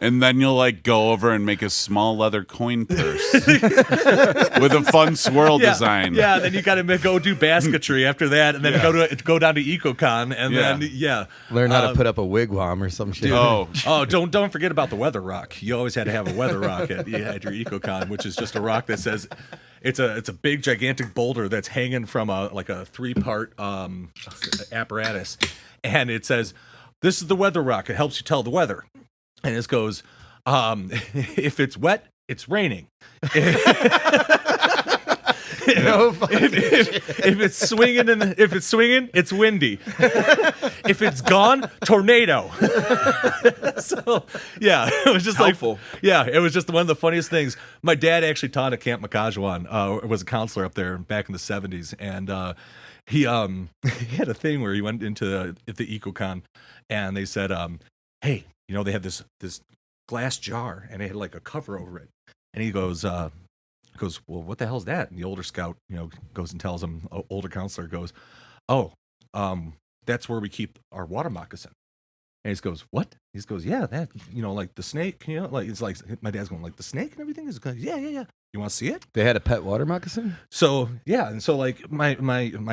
and then you'll like go over and make a small leather coin purse with a fun swirl design. Yeah, then you got to go do basketry after that, and then go down to EcoCon, and then Learn how to put up a wigwam or some shit. Oh, don't forget about the weather rock. You always had to have a weather rock at your EcoCon, which is just a rock that says it's a big gigantic boulder that's hanging from a 3-part apparatus, and it says, "This is the weather rock. It helps you tell the weather." And this goes, if it's wet, it's raining. No If it's swinging, it's windy. If it's gone, tornado. So yeah, it was just Helpful. it was just one of the funniest things. My dad actually taught at Camp Makajuan, was a counselor up there back in the 70s, and he had a thing where he went into the EcoCon, and they said, hey, they had this glass jar, and they had like a cover over it, and he goes, well, what the hell's that? And the older scout, goes and tells him, older counselor goes, oh, that's where we keep our water moccasin. And he goes, what? He goes, yeah, that, like the snake, like, it's like, my dad's going, like the snake and everything? He's going, yeah. You want to see it? They had a pet water moccasin? So, yeah. And so, like, my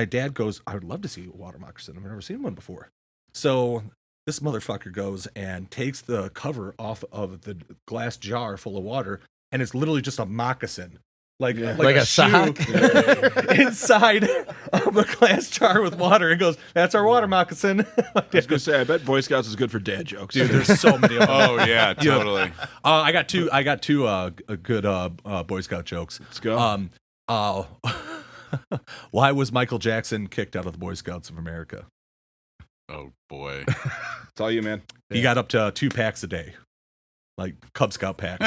dad goes, I would love to see a water moccasin. I've never seen one before. So this motherfucker goes and takes the cover off of the glass jar full of water, and it's literally just a moccasin. Like Like a shoe sock? inside of a glass jar with water, and goes, "That's our water moccasin." I was gonna say, I bet Boy Scouts is good for dad jokes. Dude, there's so many of them. oh yeah, totally. I got two good Boy Scout jokes. Let's go. Why was Michael Jackson kicked out of the Boy Scouts of America? Oh boy. It's all you, man. He got up to 2 packs a day, like Cub Scout packs.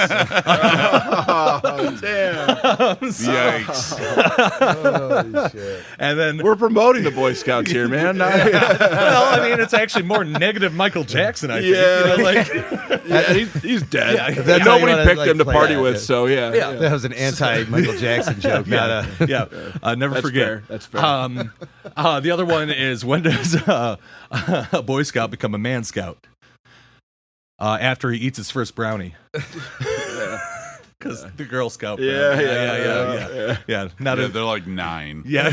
Oh, damn. Yikes. Holy shit. And then, We're promoting the Boy Scouts here, man. well, I mean, it's actually more negative Michael Jackson, I think. Yeah, he's dead. Yeah, And that's how you nobody wanna, picked like, him to play party that, with, yeah. so yeah. That was an anti-Michael Jackson joke, not a... Never That's forget. fair. That's fair. The other one is, when does a Boy Scout become a Man Scout? After he eats his first brownie. Because the Girl Scout. Yeah. Not Yeah, a, they're like 9. yeah.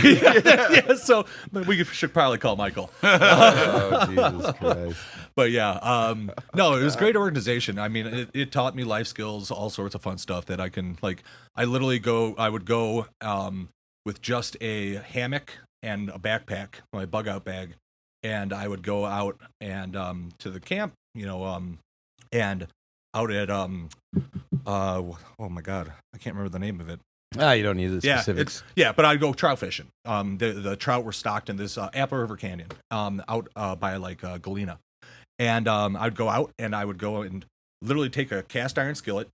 So we should probably call Michael. Oh, Jesus Christ. But yeah, no, it was a great organization. I mean, it taught me life skills, all sorts of fun stuff that I can, like, I would go with just a hammock and a backpack, my bug out bag, and I would go out and to the camp, and out at oh my God, I can't remember the name of it. You don't need the specifics. But I'd go trout fishing. The trout were stocked in this Apple River Canyon, out by like Galena, and I'd go out and I would go and literally take a cast iron skillet,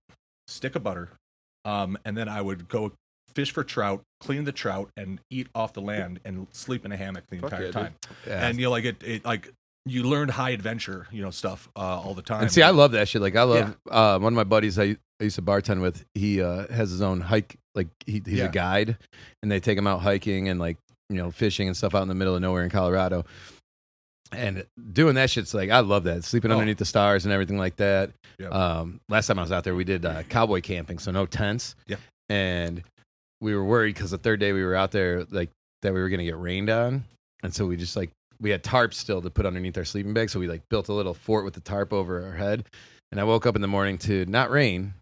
stick of butter, and then I would go fish for trout, clean the trout, and eat off the land and sleep in a hammock the entire time. Yeah. And it like you learned high adventure, stuff all the time. And see, I love that shit. Like, I love one of my buddies I used to bartend with. He has his own hike. Like, he's a guide, and they take him out hiking and like fishing and stuff out in the middle of nowhere in Colorado. And doing that shit's like, I love that. Sleeping underneath the stars and everything like that. Yeah. Last time I was out there, we did cowboy camping, so no tents. Yeah. And we were worried because the third day we were out there, like, that we were gonna get rained on, and so we just like. We had tarps still to put underneath our sleeping bag, so we like built a little fort with the tarp over our head. And I woke up in the morning to not rain,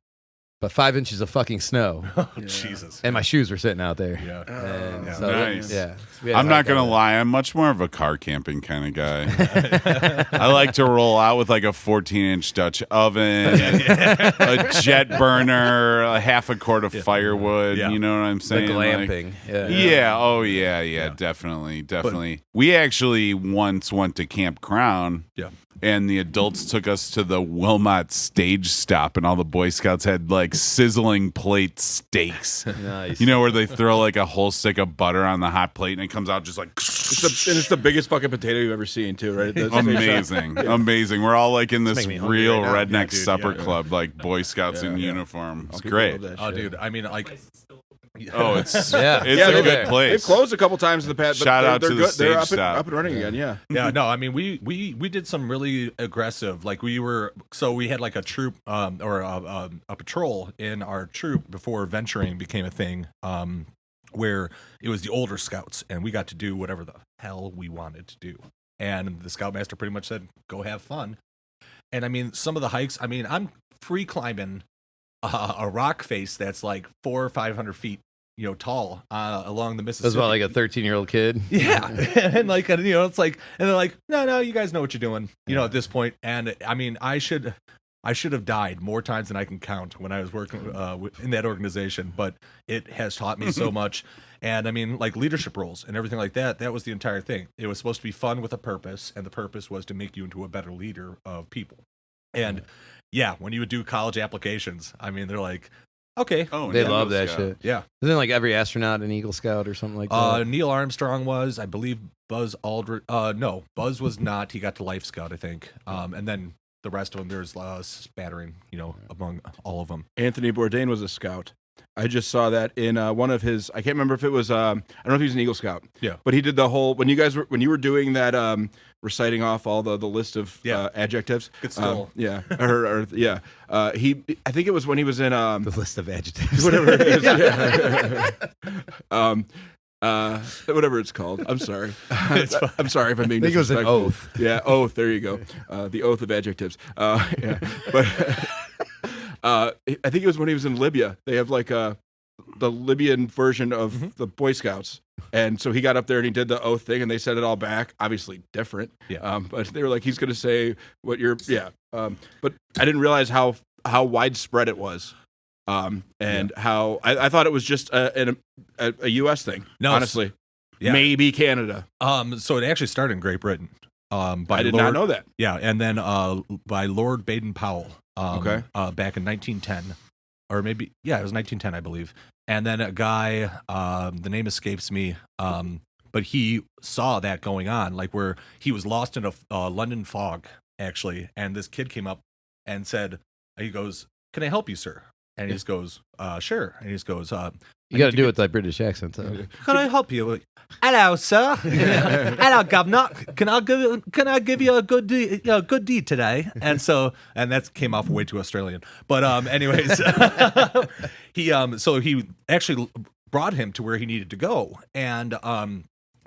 but 5 inches of fucking snow. Oh, Jesus. And my shoes were sitting out there. Yeah. And so, nice. Yeah. I'm not going to lie. I'm much more of a car camping kind of guy. I like to roll out with like a 14-inch Dutch oven, a jet burner, a half a quart of firewood. Yeah. You know what I'm The saying? glamping. Oh, yeah. Definitely. We actually once went to Camp Crown. Yeah. And the adults took us to the Wilmot stage stop, and all the Boy Scouts had like sizzling plate steaks. Nice. Where they throw like a whole stick of butter on the hot plate, and it comes out just like It's the biggest fucking potato you've ever seen, too, right? amazing. We're all like in this making me hungry real right now. redneck supper club, like Boy Scouts in uniform. It's People great. love that Oh, shit. dude. I mean, like. Oh, it's it's Yeah, a they're good there. They've place. closed a couple times in the past, but Shout out they're to the good. They're stage up stop. and running again. Yeah. Yeah, no, I mean we did some really aggressive. Like we had like a troop or a patrol in our troop before venturing became a thing. Where it was the older scouts, and we got to do whatever the hell we wanted to do. And the scoutmaster pretty much said, "Go have fun." And I mean, some of the hikes. I mean, I'm free climbing a rock face that's like 400 or 500 feet. Tall along the Mississippi. That's about like a 13-year-old kid. Yeah, and like it's like, and they're like, no, you guys know what you're doing, at this point. And I mean, I should have died more times than I can count when I was working in that organization, but it has taught me so much. And I mean, like leadership roles and everything like that. That was the entire thing. It was supposed to be fun with a purpose, and the purpose was to make you into a better leader of people. And yeah, when you would do college applications, I mean, they're like. Okay. Oh, They yeah, love Eagle that Scout. shit. Yeah. Isn't like every astronaut an Eagle Scout or something like that? Neil Armstrong was, I believe. Buzz Aldrin. No, Buzz was not. He got to Life Scout, I think. And then the rest of them, there's spattering, among all of them. Anthony Bourdain was a scout. I just saw that in one of his. I can't remember if it was. I don't know if he was an Eagle Scout. Yeah. But he did the whole when you were doing that, reciting off all the list of adjectives. Good skill. Yeah. I think it was when he was in The list of adjectives. whatever it is. Whatever it's called. I'm sorry. I'm sorry if I'm being I think it was an disrespectful. oath. Yeah, oath. There you go. The oath of adjectives. But I think it was when he was in Libya. They have like the Libyan version of the Boy Scouts, and so he got up there and he did the oath thing, and they said it all back. Obviously different. Yeah. But they were like, he's going to say what you're. Yeah. But I didn't realize how widespread it was. And how I thought it was just a U.S. thing. No, honestly, yeah. Maybe Canada. So it actually started in Great Britain. I did not know that. Yeah, and then by Lord Baden-Powell. Okay. Back in 1910, or maybe it was 1910, I believe. And then a guy, the name escapes me, but he saw that going on, like where he was lost in a London fog, actually. And this kid came up and said, he goes, "Can I help you, sir?" And he just goes, "Sure." And he just goes, You got to do it with that British accent, though. "Can I help you?" "Hello, sir." "Hello, governor. Can I give you a good deed today?" And that came off way too Australian. But anyways, he actually brought him to where he needed to go and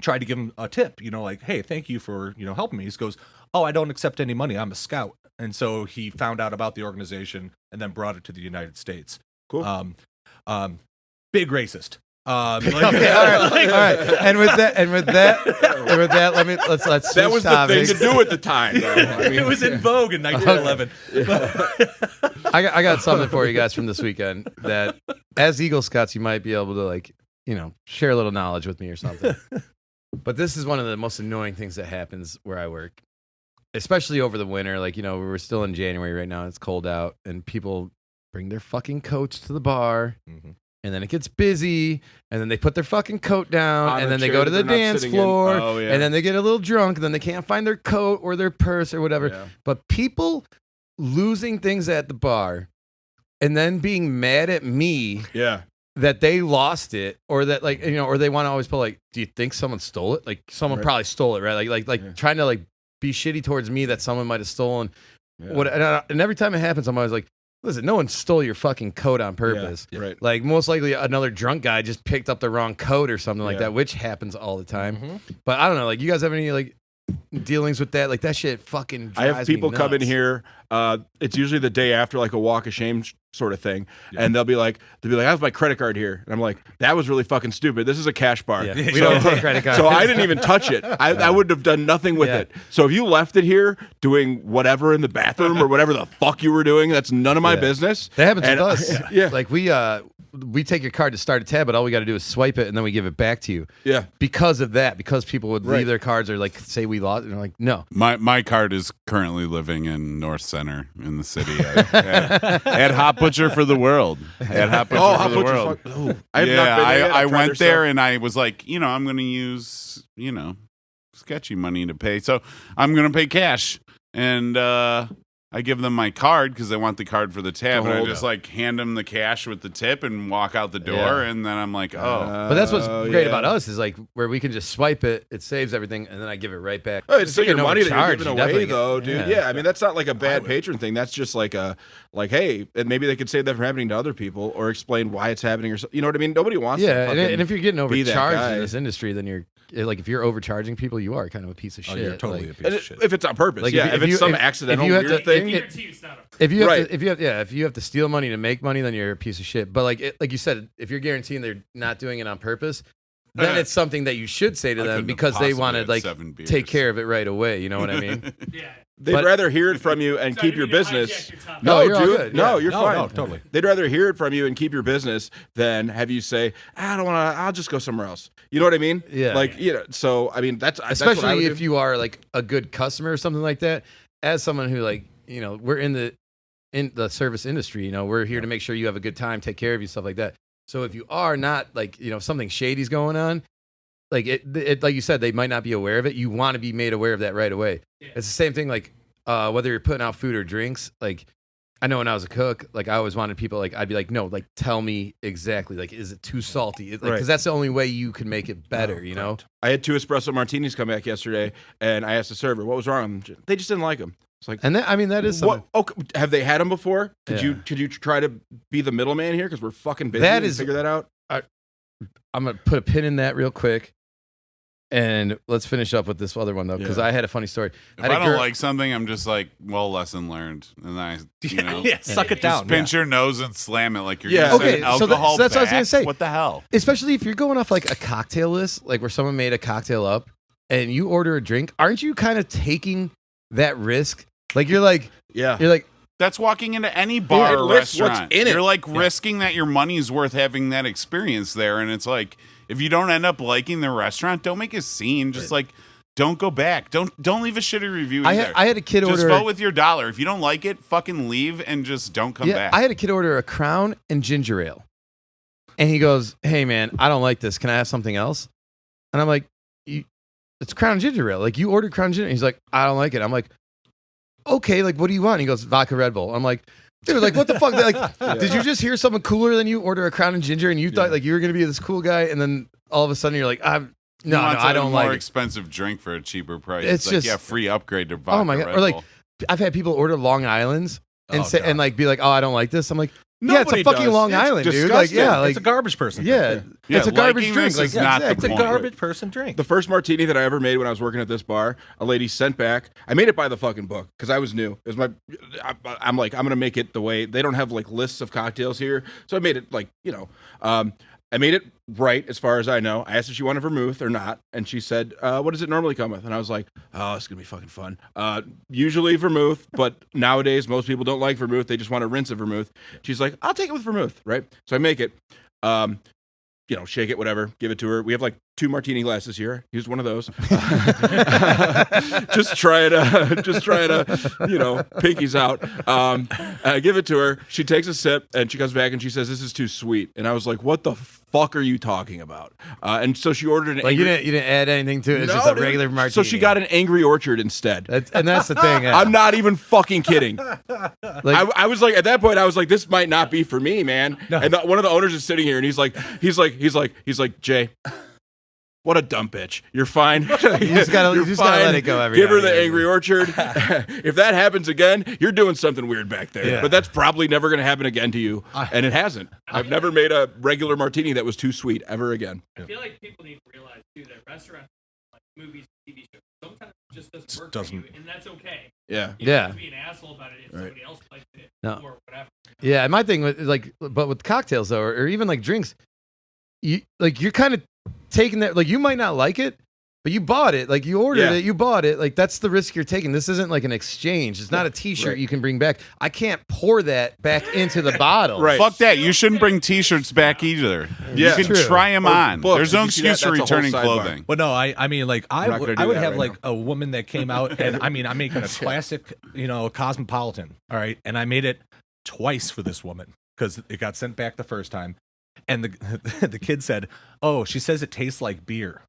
tried to give him a tip. Like, "Hey, thank you for helping me." He goes, "Oh, I don't accept any money. I'm a scout." And so he found out about the organization and then brought it to the United States. Cool. Big racist. Okay, all right. And with that, let's switch That was topics. the thing to do at the time. Though. I mean, It was in vogue in 1911. I got something for you guys from this weekend that, as Eagle Scouts, you might be able to share a little knowledge with me or something. But this is one of the most annoying things that happens where I work, especially over the winter. We're still in January right now. It's cold out, and people bring their fucking coats to the bar. Mhm. And then it gets busy, and then they put their fucking coat down, On and a then they chair go to that the they're not dance sitting in. floor, Oh, yeah. and then they get a little drunk, and then they can't find their coat or their purse or whatever. Yeah. But people losing things at the bar and then being mad at me Yeah. that they lost it, or that or they want to always put do you think someone stole it? Like someone Right. probably stole it, right? Yeah. Trying to be shitty towards me that someone might have stolen. Yeah. And every time it happens, I'm always like, listen, no one stole your fucking coat on purpose. Yeah, right. Most likely another drunk guy just picked up the wrong coat or something like Yeah. that, which happens all the time. Mhm. But I don't know, you guys have any dealings with that? That shit fucking I drives have people me come in nuts. here. It's usually the day after a walk of shame sort of thing, and they'll be like, I have my credit card here, and I'm like, that was really fucking stupid. This is a cash bar. Yeah. We don't take credit cards. So I didn't even touch it. I would have done nothing with Yeah. it. So if you left it here doing whatever in the bathroom or whatever the fuck you were doing, that's none of my Yeah. business. That happens And with us. yeah. We take your card to start a tab, but all we got to do is swipe it, and then we give it back to you. Yeah. Because of that, because people would Right. leave their cards or say we lost, and they're like, no. My card is currently living in North Center in the city at Hot Butcher for the World. At Hot Butcher Oh, for how the much World. I have Yeah, not been there yet. I I've tried went their there stuff. and I was like, I'm going to use, sketchy money to pay. So I'm going to pay cash. And I give them my card because they want the card for the tab. And I hold just hand them the cash with the tip and walk out the door. Yeah. And then I'm like, oh. But that's what's great yeah. about us is where we can just swipe it, it saves everything, and then I give it right back. Oh, it's If still you're your money that you're overcharged, giving you away, definitely though, get- dude. Yeah, I mean that's not a bad patron thing. That's just hey, and maybe they could save that from happening to other people, or explain why it's happening, or so, you know what I mean. Nobody wants. Yeah, to and fucking if you're getting be that overcharged guy. in this industry, then you're if you're overcharging people, you are kind of a piece of Oh, shit. you're totally a piece And of shit. if it's on purpose, Like, yeah. if If, you- it's some if- accidental if you have weird to- thing, If you have Right. if you have to steal money to make money, then you're a piece of shit. But like you said, if you're guaranteeing they're not doing it on purpose, then it's something that you should say to I them couldn't have because they possibly want had to 7 beers. take care of it right away. You know what I mean? they'd But- rather hear it from you and Sorry, keep your I didn't mean to business. hijack your topic. No, No, you're all dude. good. No, Yeah. you're No, fine. no, totally. They'd rather hear it from you and keep your business than have you say, I don't want to. I'll just go somewhere else. You know what I mean? Yeah. So I mean, that's what I Especially would if do. you are a good customer or something like that. As someone who we're in the service industry, we're here to make sure you have a good time, take care of you, stuff like that. So if you are not something shady's going on, like you said, they might not be aware of it. You want to be made aware of that right away. Yeah. It's the same thing whether you're putting out food or drinks. I know when I was a cook, I always wanted people I'd be like, no, tell me exactly, is it too salty? Because Right. that's the only way you can make it better, you know? I had 2 espresso martinis come back yesterday, and I asked the server what was wrong. They just didn't like them. It's like, And that is something. what? Okay, have they had them before? Could Yeah. you try to be the middleman here because we're fucking busy? That and is- figure that out. I'm going to put a pin in that real quick. And let's finish up with this other one, though, because Yeah. I had a funny story. If had I a don't girl- like something, I'm just like, well, lesson learned. And I, Suck it just down. pinch your nose and slam it like you're Yeah. gonna Okay, send so alcohol that's what I was gonna back. say. What the hell? Especially if you're going off a cocktail list, where someone made a cocktail up and you order a drink, aren't you kind of taking that risk? You're Yeah. That's walking into any bar it or lists what's restaurant. in it. You're risking that your money's worth having that experience there. And it's if you don't end up liking the restaurant, don't make a scene. Just don't go back. Don't leave a shitty review. I either. had a kid just order. vote with your dollar. If you don't like it, fucking leave and just don't come back. I had a kid order a Crown and ginger ale, and he goes, "Hey man, I don't like this. Can I have something else?" And I'm like, "It's Crown and ginger ale. You ordered Crown and ginger." He's like, "I don't like it." I'm like, "Okay, what do you want?" He goes, "Vodka Red Bull." I'm like, "Dude, what the fuck? Did you just hear someone cooler than you order a Crown and ginger, and you thought you were gonna be this cool guy, and then all of a sudden you're like, He wants I a don't more like it." expensive drink for a cheaper price. It's It's just- free upgrade to vodka. Oh my god! Red Or Bull. I've had people order Long Island's and Oh, say God. and be like, "Oh, I don't like this." I'm like, "Yeah, it's a Nobody fucking does. Long It's Island, dude. disgusting. It's a garbage person. yeah, Yeah, it's a garbage liking drink. this is not the It's a point. garbage person drink. The first martini that I ever made when I was working at this bar, a lady sent back. I made it by the fucking book because I was new. It was I'm like, I'm gonna make it the way they don't have lists of cocktails here, so I made it I made it right as far as I know. I asked if she wanted vermouth or not, and she said, "What does it normally come with?" And I was like, "Oh, it's gonna be fucking fun." Usually vermouth, but nowadays most people don't like vermouth. They just want to rinse a vermouth. She's like, "I'll take it with vermouth," right? So I make it. Shake it, whatever, give it to her. We have like 2 martini glasses here. Use one of those. Just try it, pinkies out. I give it to her. She takes a sip and she comes back and she says, "This is too sweet." And I was like, "What the fuck are you talking about?" And so she ordered an you didn't add anything to it. It's just a regular martini. So she got an Angry Orchard instead. That's the thing. Yeah. I'm not even fucking kidding. I was like, at that point, I was like, this might not be for me, man. No. And one of the owners is sitting here, and he's like, "Jay, what a dumb bitch. You're fine. You just gotta let it go. Give her the Angry Orchard. If that happens again, you're doing something weird back there. Yeah. But that's probably never going to happen again to you, and it hasn't. I've never made a regular martini that was too sweet ever again. I feel like people need to realize too that restaurants, like movies, TV shows, sometimes it just doesn't work for you, and that's okay. Yeah. You don't have to be an asshole about it if somebody else likes it or whatever. Yeah, my thing with but with cocktails though, or even like drinks, you're kind of taking that, like, you might not like it, but you bought it, like, you ordered it, you bought it, like, that's the risk you're taking. This isn't like an exchange. It's not a t-shirt you can bring back. I can't pour that back into the bottle. Right. Fuck that. You shouldn't bring t-shirts back either. Yeah. You can try them on. books. There's no Did you see that? excuse for That's a whole returning sidebar. clothing. But no, I mean, like, I not gonna would do that have right like now. a woman that came out, and I mean, I'm making a classic, cosmopolitan. All right, and I made it twice for this woman because it got sent back the first time, and the kid said, "Oh, she says it tastes like beer,"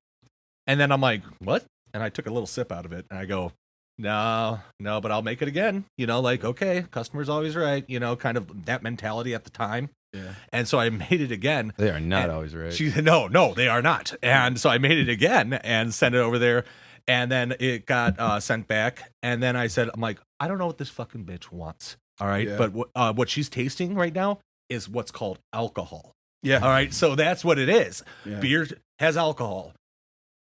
and then I'm like, "What?" And I took a little sip out of it, and I go, No, but I'll make it again. Okay, customer's always right. Kind of that mentality at the time. Yeah. And so I made it again. They are not always right. No, they are not. And so I made it again and sent it over there. And then it got sent back. And then I said, I'm like, I don't know what this fucking bitch wants. All right. Yeah. But what she's tasting right now is what's called alcohol. Yeah. All right. So that's what it is. Yeah. Beer has alcohol.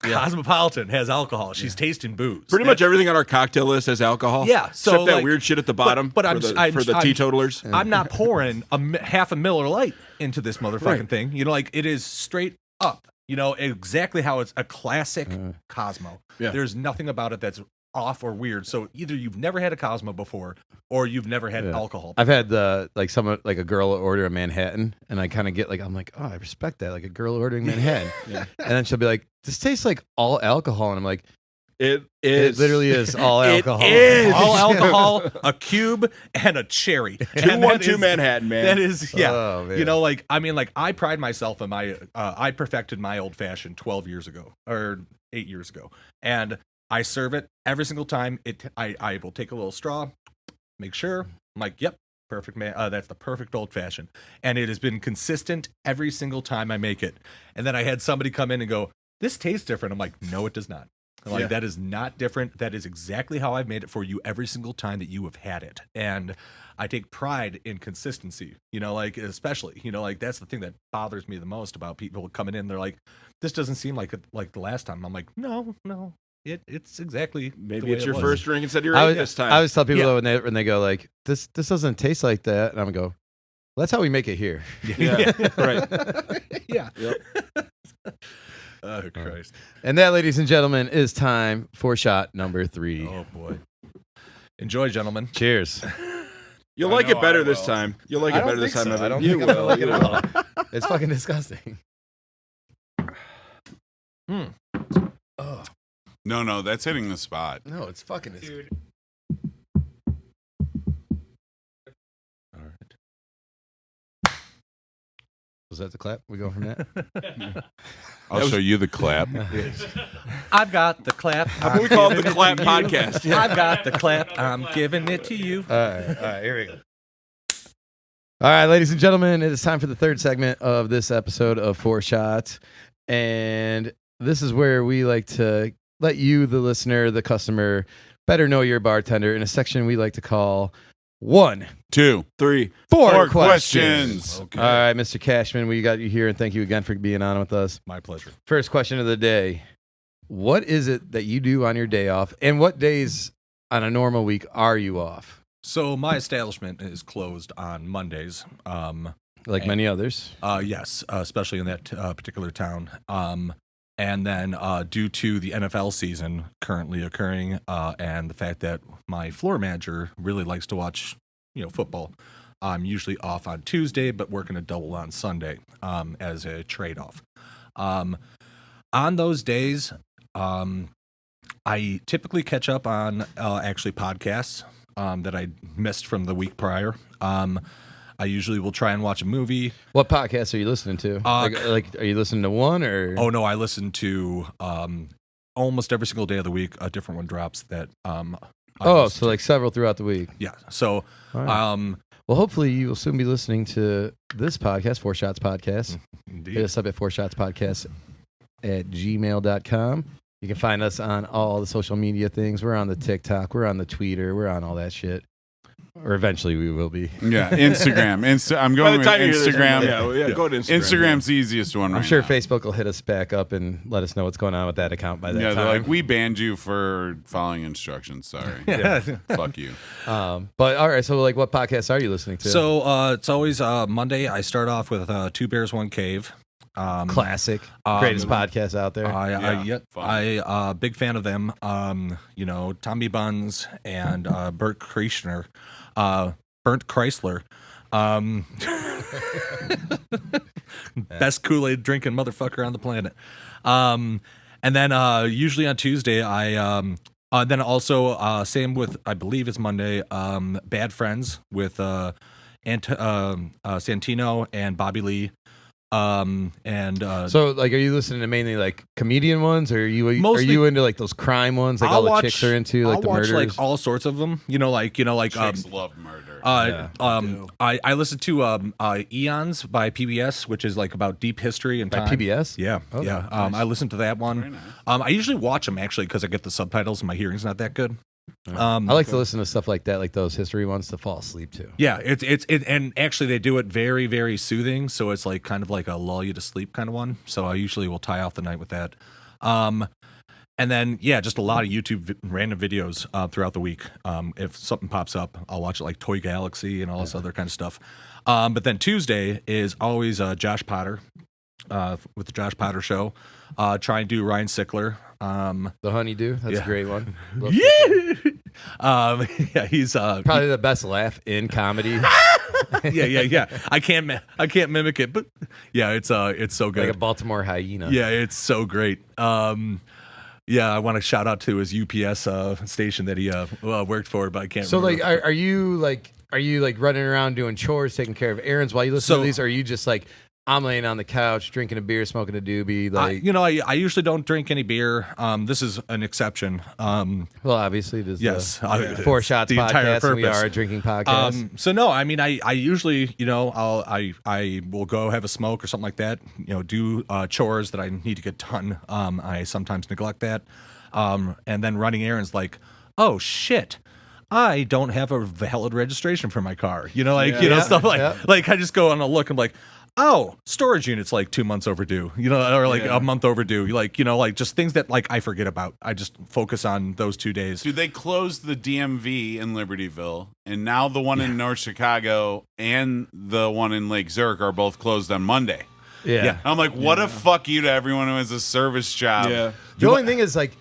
Yeah. Cosmopolitan has alcohol. She's tasting booze. Pretty much everything on our cocktail list has alcohol. Yeah, so except that like- weird shit at the bottom. but for the teetotalers. I'm not pouring half a Miller Lite into this motherfucking thing. It is straight up. Exactly how it's a classic Cosmo. Yeah. There's nothing about it that's off or weird. So either you've never had a Cosmo before, or you've never had alcohol. I've had a girl order a Manhattan, and I kind of get I'm like, oh, I respect that, like a girl ordering Manhattan. Yeah. And then she'll be like, this tastes like all alcohol, and I'm like, It it literally is all alcohol. is. All alcohol, a cube, and a cherry. 212 Manhattan, man. That is, yeah. Oh, man. I pride myself in my, I perfected my old fashioned 12 years ago, or 8 years ago. And I serve it every single time. I will take a little straw, make sure. I'm like, yep, perfect, man. That's the perfect old fashioned. And it has been consistent every single time I make it. And then I had somebody come in and go, this tastes different. I'm like, no, it does not. I'm like, that is not different. That is exactly how I've made it for you every single time that you have had it. And I take pride in consistency, especially, that's the thing that bothers me the most about people coming in. They're like, this doesn't seem like the last time. I'm like, no. It's exactly Maybe it's your first drink instead of your eighth this time. I always tell people when they go like, this doesn't taste like that, and I'm go, well, that's how we make it here. Yeah. Right. Yeah. Yep. Oh, Christ. And that, ladies and gentlemen, is time for shot number 3. Oh, boy. Enjoy, gentlemen. Cheers. You'll I like know it better I this will. time. You'll like it better this time. I Evan. don't You think I'm gonna will. like it You at will. all. It's fucking disgusting. Oh. No, that's hitting the spot. No, it's fucking disgusting. Dude, All right. Was that the clap? We go from that? I'll show you the clap. I've got the clap. We call it the Clap Podcast. I've got the clap. I'm giving it to you. All right, here we go. All right, ladies and gentlemen, it is time for the third segment of this episode of 4 Shots. And this is where we like to let you, the listener, the customer, better know your bartender in a section we like to call 1, 2, 3, 4 questions. questions. Okay. All right, Mr. Cashman, we got you here, and thank you again for being on with us. My pleasure. First question of the day. What is it that you do on your day off, and what days on a normal week are you off? So my establishment is closed on Mondays. Like many others. Yes, especially in that particular town. And then due to the NFL season currently occurring, and the fact that my floor manager really likes to watch, football, I'm usually off on Tuesday, but working a double on Sunday as a trade-off. On those days, I typically catch up on actually podcasts that I missed from the week prior. I usually will try and watch a movie. What podcasts are you listening to? Like, are you listening to one or? Oh no, I listen to almost every single day of the week. A different one drops that. So like several throughout the week. Yeah. So, right. Well, hopefully you will soon be listening to this podcast, 4 Shots Podcast. Indeed. Hit us up at 4shotspodcast@gmail.com. You can find us on all the social media things. We're on the TikTok. We're on the Twitter. We're on all that shit. Or eventually we will be. Yeah, Instagram. I'm going with Instagram. Go to Instagram. Instagram's the easiest one. I'm sure Facebook will hit us back up and let us know what's going on with that account by that time. They're like, we banned you for following instructions. Sorry. Fuck you. But all right, so like, what podcasts are you listening to? So it's always Monday. I start off with Two Bears, One Cave. Classic, greatest podcast out there. I big fan of them. Tommy Buns and Bert Kreischer. Burnt Chrysler. Best Kool-Aid drinking motherfucker on the planet. And then usually on Tuesday, I then also same with, I believe it's Monday, Bad Friends with Santino and Bobby Lee. So like, are you listening to mainly like comedian ones, or are you into like those crime ones, like the chicks are into, like I'll the watch murders? like all sorts of them. Chicks love murder. I listen to Eons by PBS, which is like about deep history and time. By PBS? Yeah, Oh, yeah. nice. I listen to that one. Very nice. I usually watch them actually because I get the subtitles and my hearing's not that good. I like to listen to stuff like that, like those history ones, to fall asleep to. Yeah, it's and actually they do it very, very soothing. So it's like kind of like a lull you to sleep kind of one. So I usually will tie off the night with that. And then just a lot of YouTube random videos throughout the week. If something pops up, I'll watch it, like Toy Galaxy and all this other kind of stuff. But then Tuesday is always Josh Potter with the Josh Potter Show. Try and do Ryan Sickler. The Honeydew, that's a great one. He's probably the best laugh in comedy. yeah. I can't mimic it, but it's so good. Like a Baltimore hyena. Yeah, it's so great. I want to shout out to his UPS station that he worked for, but I can't. So remember. like, are you running around doing chores, taking care of errands while you listen to these? Or are you just like, I'm laying on the couch, drinking a beer, smoking a doobie? Like, I usually don't drink any beer. This is an exception. Well, obviously, this yes, 4 Shots the entire podcast, and we purpose. are a drinking podcast. So no, I mean, I usually, I will go have a smoke or something like that. Do chores that I need to get done. I sometimes neglect that. And then running errands, like, oh shit, I don't have a valid registration for my car. Stuff like I just go on a look. I'm like, oh, storage unit's like 2 months overdue, or like a month overdue. Just things that like I forget about. I just focus on those 2 days. Dude, they closed the DMV in Libertyville, and now the one in North Chicago and the one in Lake Zurich are both closed on Monday. Yeah. I'm like, what a fuck you to everyone who has a service job. Yeah. The only thing is like,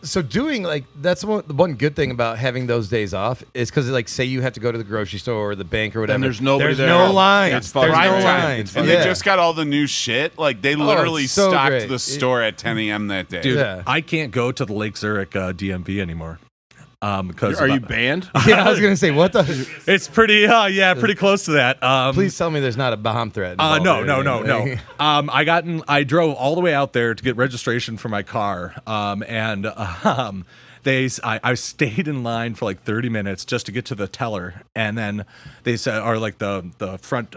so doing like, that's the one good thing about having those days off is because like, say you have to go to the grocery store or the bank or whatever. And there's nobody there. No lines. It's There's prime no time. lines. And they just got all the new shit. Like, they literally it's so stocked great. the store at 10 a.m. that day. Dude, Yeah. I can't go to the Lake Zurich DMV anymore. Because Are you banned? Yeah, I was gonna say, what the? It's pretty, pretty close to that. Please tell me there's not a bomb threat. No. involved or anything. I drove all the way out there to get registration for my car. I stayed in line for like 30 minutes just to get to the teller, and then they said, or like the front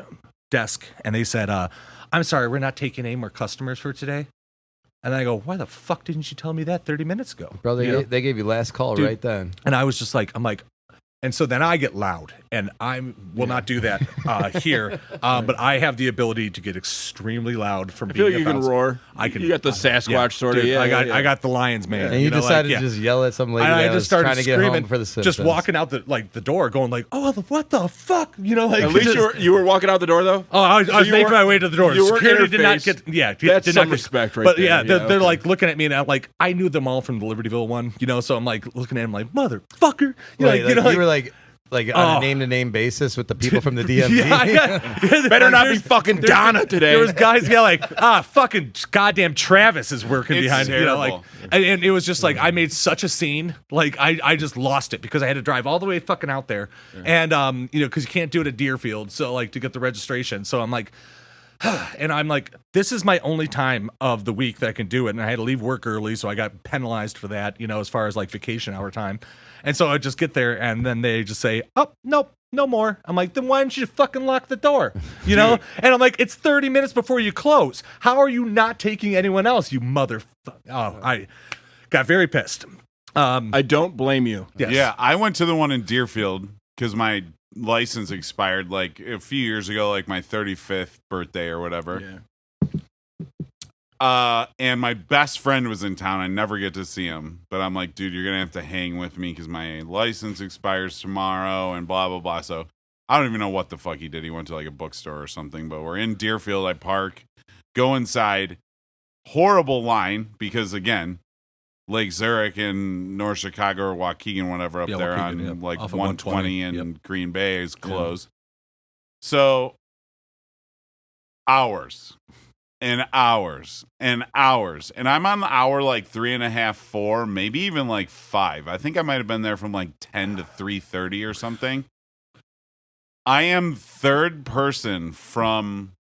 desk, and they said, "I'm sorry, we're not taking any more customers for today." And I go, "Why the fuck didn't you tell me that 30 minutes ago?" Bro, they gave you last call Dude. right then. And I was just like, I'm like, And so then I get loud, and I will not do that here. But I have the ability to get extremely loud from I feel being like you can roar. I can. You got the Sasquatch sort of. Dude, Yeah, I got the Lions, man. And you know, decided like, to just yell at some lady And I that just was started trying to get screaming, home for the Simpsons. just walking out the door, going like, "Oh, what the fuck?" You know, like At least you were walking out the door though. Oh, I was you making weren't- my way to the door. you weren't Security did not interfaced. get. Yeah, That's did some not get, respect right But there. yeah, Yeah, they're okay. like looking at me, and I'm like, I knew them all from the Libertyville one, you know. So I'm like looking at him like, motherfucker. You know, Right, you know, you were like on Oh. a name-to-name basis with the people from the DMV. yeah. Better not be There's- fucking Donna today. There was guys like, fucking goddamn Travis is working It's behind me. You know, like, terrible. and it was just like I made such a scene, like I just lost it because I had to drive all the way fucking out there, and you know, because you can't do it at Deerfield, so like to get the registration. So I'm like, and I'm like, this is my only time of the week that I can do it, and I had to leave work early, so I got penalized for that, you know, as far as like vacation hour time. And so I just get there, and then they just say, "Oh, nope, no more." I'm like, then why didn't you fucking lock the door? You know? And I'm like, it's 30 minutes before you close. How are you not taking anyone else, you motherfucker? Oh, I got very pissed. I don't blame you. Yes. Yeah, I went to the one in Deerfield because my license expired like a few years ago, like my 35th birthday or whatever. Yeah. And my best friend was in town. I never get to see him, but I'm like, dude, you're gonna have to hang with me because my license expires tomorrow and blah blah blah. So I don't even know what the fuck he did. He went to like a bookstore or something. But we're in Deerfield. I park, go inside. Horrible line because again, Lake Zurich and North Chicago or Waukegan, whatever, up Yeah, there Waukegan, on yeah. like Off of 120 and 120, Green Bay is closed. So hours and hours and hours. And I'm on hour like 3.5, 4, maybe even like 5. I think I might have been there from like 10 to 3:30 or something. I am third person from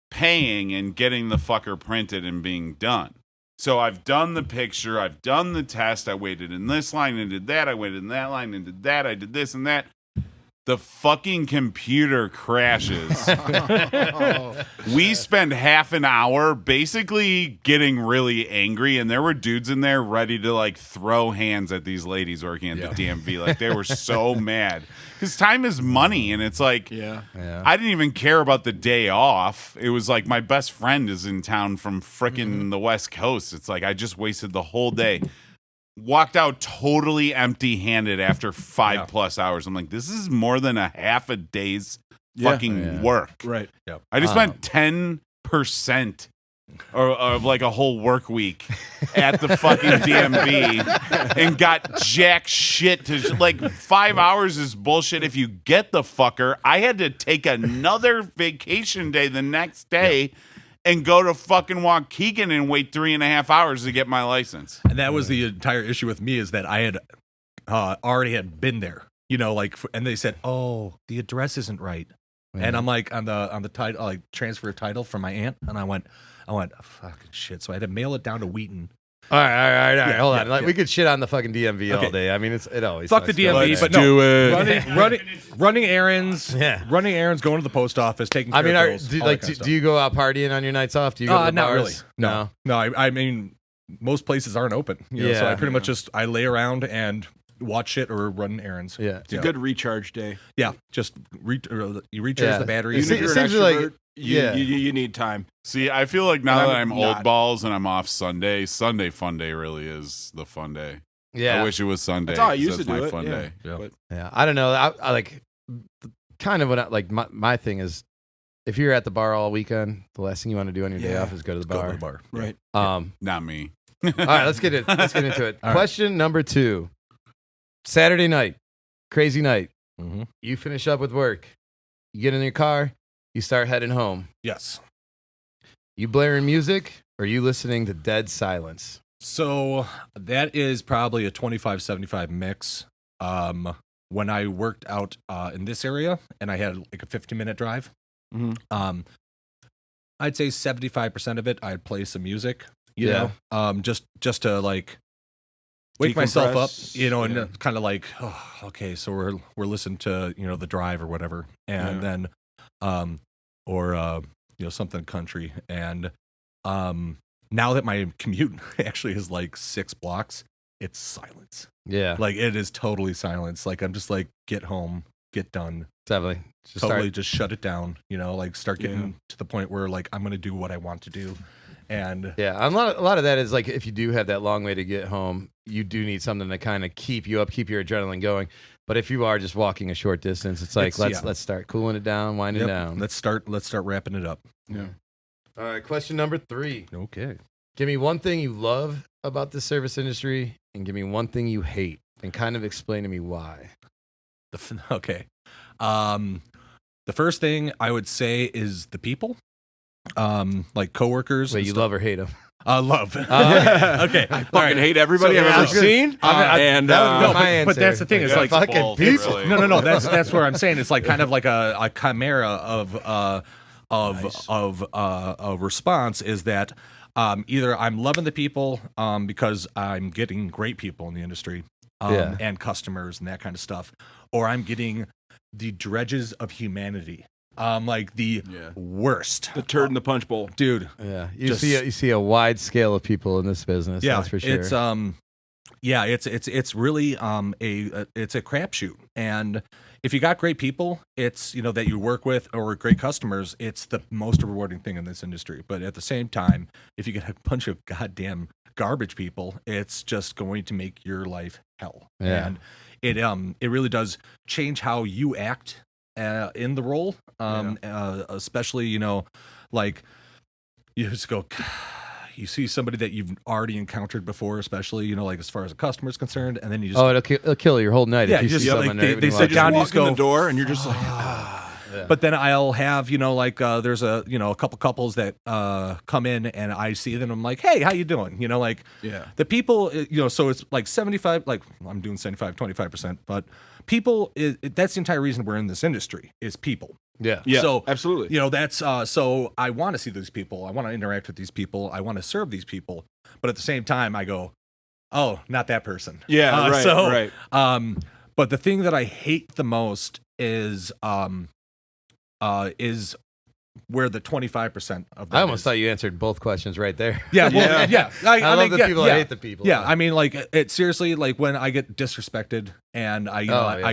paying and getting the fucker printed and being done. So I've done the picture, I've done the test, I waited in this line and did that, I waited in that line and did that, I did this and that. The fucking computer crashes. We spend half an hour basically getting really angry, and there were dudes in there ready to like throw hands at these ladies working at the DMV. Like they were so mad because time is money, and it's like, Yeah. I didn't even care about the day off. It was like my best friend is in town from frickin' the West Coast. It's like I just wasted the whole day. Walked out totally empty-handed after 5+ hours. I'm like, this is more than a half a day's fucking work. Right. I just spent 10% of like a whole work week at the fucking DMV and got jack shit to like 5 hours is bullshit if you get the fucker. I had to take another vacation day the next day and go to fucking Waukegan and wait 3.5 hours to get my license. And that was the entire issue with me is that I had already had been there, you know, like, and they said, "Oh, the address isn't right," and I'm like on the title, like transfer a title from my aunt, and I went, oh, fucking shit. So I had to mail it down to Wheaton. All right. Yeah, Hold yeah, on. Like, yeah. we could shit on the fucking DMV all Okay. day. I mean, it always Fuck the sucks. DMV, Let's but do no, it. running errands, Yeah. running errands, going to the post office, taking care I mean, of bills, all that kind of do you go out partying on your nights off? Do you go to the not bars? really. No. I mean, most places aren't open. You know, so I pretty much just I lay around and watch shit or run errands. Yeah. It's a good recharge day. Yeah, just you recharge the batteries. Even if you're an seems like- extrovert, you need time. See, I feel like now And that I'm I'm not. old balls and I'm off Sunday fun day really is the fun day. Yeah. I wish it was Sunday. That's how I 'cause used to that's do my it. fun yeah. day. Yeah. But Yeah. I don't know. I like kind of what I, like my thing is if you're at the bar all weekend, the last thing you want to do on your day Yeah. off is go to the Go bar. to the bar. right. Not me. All right, let's get into it. All right. Question number 2. Saturday night, crazy night. Mm-hmm. You finish up with work. You get in your car. You start heading home. Yes. You blaring music or you listening to dead silence? So that is probably a 25-75 mix. When I worked out in this area and I had like a 15-minute drive, Mhm. I'd say 75% of it I'd play some music, you Yeah. know, just to like wake myself up, Decompress, you know, yeah. and kind of like, oh, okay, so we're listening to, you know, The Drive or whatever, and then or you know, something country, and now that my commute actually is like 6 blocks, it's silence. Yeah, Like it is totally silence. Like I'm just like, get home, get done. definitely. Just Totally start- just shut it down, like start getting to the point where like I'm going to do what I want to do. And Yeah, a lot of that is like if you do have that long way to get home, you do need something to kind of keep you up, keep your adrenaline going. But if you are just walking a short distance, it's like let's start cooling it down, winding down. let's start wrapping it up. Yeah. All right, question number 3. Okay. Give me one thing you love about the service industry, and give me one thing you hate, and kind of explain to me why. Okay. The first thing I would say is the people. Like coworkers. Wait, and you stuff. love or hate them? Love. Okay. Okay. I fucking hate everybody I've ever seen. that would And be no, my but answer. that's the thing, is Yeah, like fucking both, people. really. No. That's where I'm saying it's like kind of like a chimera of a response is that either I'm loving the people because I'm getting great people in the industry Yeah. and customers and that kind of stuff, or I'm getting the dredges of humanity, like the worst, the turd in the punch bowl. dude. Yeah, you Just- see a wide scale of people in this business. Yeah, that's for sure. It's it's really it's a crapshoot, and if you got great people, it's that you work with or great customers, it's the most rewarding thing in this industry. But at the same time, if you get a bunch of goddamn garbage people, it's just going to make your life hell. Yeah. And it really does change how you act in the role, especially like you just go. You see somebody that you've already encountered before, especially like as far as a customer is concerned, and then you just it'll kill your whole night Yeah, if you just- see yeah, someone like, there. they even sit like- down, you Walk just in go, the door and you're just like, Yeah. But then I'll have like there's a couple couples that come in and I see them and I'm like, hey, how you doing? Like yeah. the people, so it's like 75, like I'm doing 75, 25%, but people that's the entire reason we're in this industry is people. Yeah. Yeah, So, absolutely. That's so I want to see these people. I want to interact with these people. I want to serve these people. But at the same time, I go, oh, not that person. Yeah, right. But the thing that I hate the most is where the 25% of that I almost is. thought you answered both questions right there. Yeah, well, yeah. I love mean, the people. yeah, I hate the people. Yeah, I mean, like it seriously, like when I get disrespected and I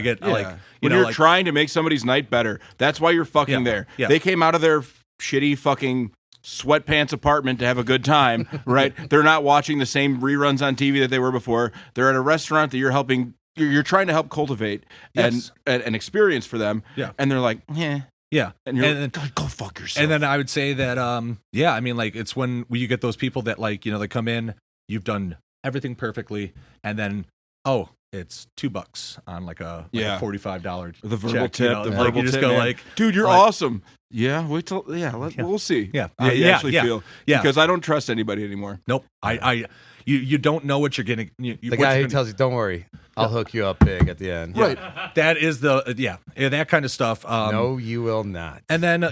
get Yeah. like when you're trying to make somebody's night better, that's why you're fucking Yeah, there. yeah. They came out of their shitty fucking sweatpants apartment to have a good time, right? They're not watching the same reruns on TV that they were before. They're at a restaurant that you're helping. You're trying to help cultivate Yes. and an experience for them. Yeah. And they're like, yeah. yeah, And you're And like, go fuck yourself. And then I would say that, I mean, like it's when you get those people that like, they come in, you've done everything perfectly, and then, oh, it's $2 on like a $45 the verbal check, tip, like the verbal you just tip, go man. like, dude, you're like- awesome. Yeah, wait till we'll see. Yeah. how you Yeah, actually yeah, feel. yeah. Because I don't trust anybody anymore. nope, you don't know what you're getting. the guy who tells you, "Don't worry, I'll hook you up big at the end." Right. that is the that kind of stuff. No, you will not. And then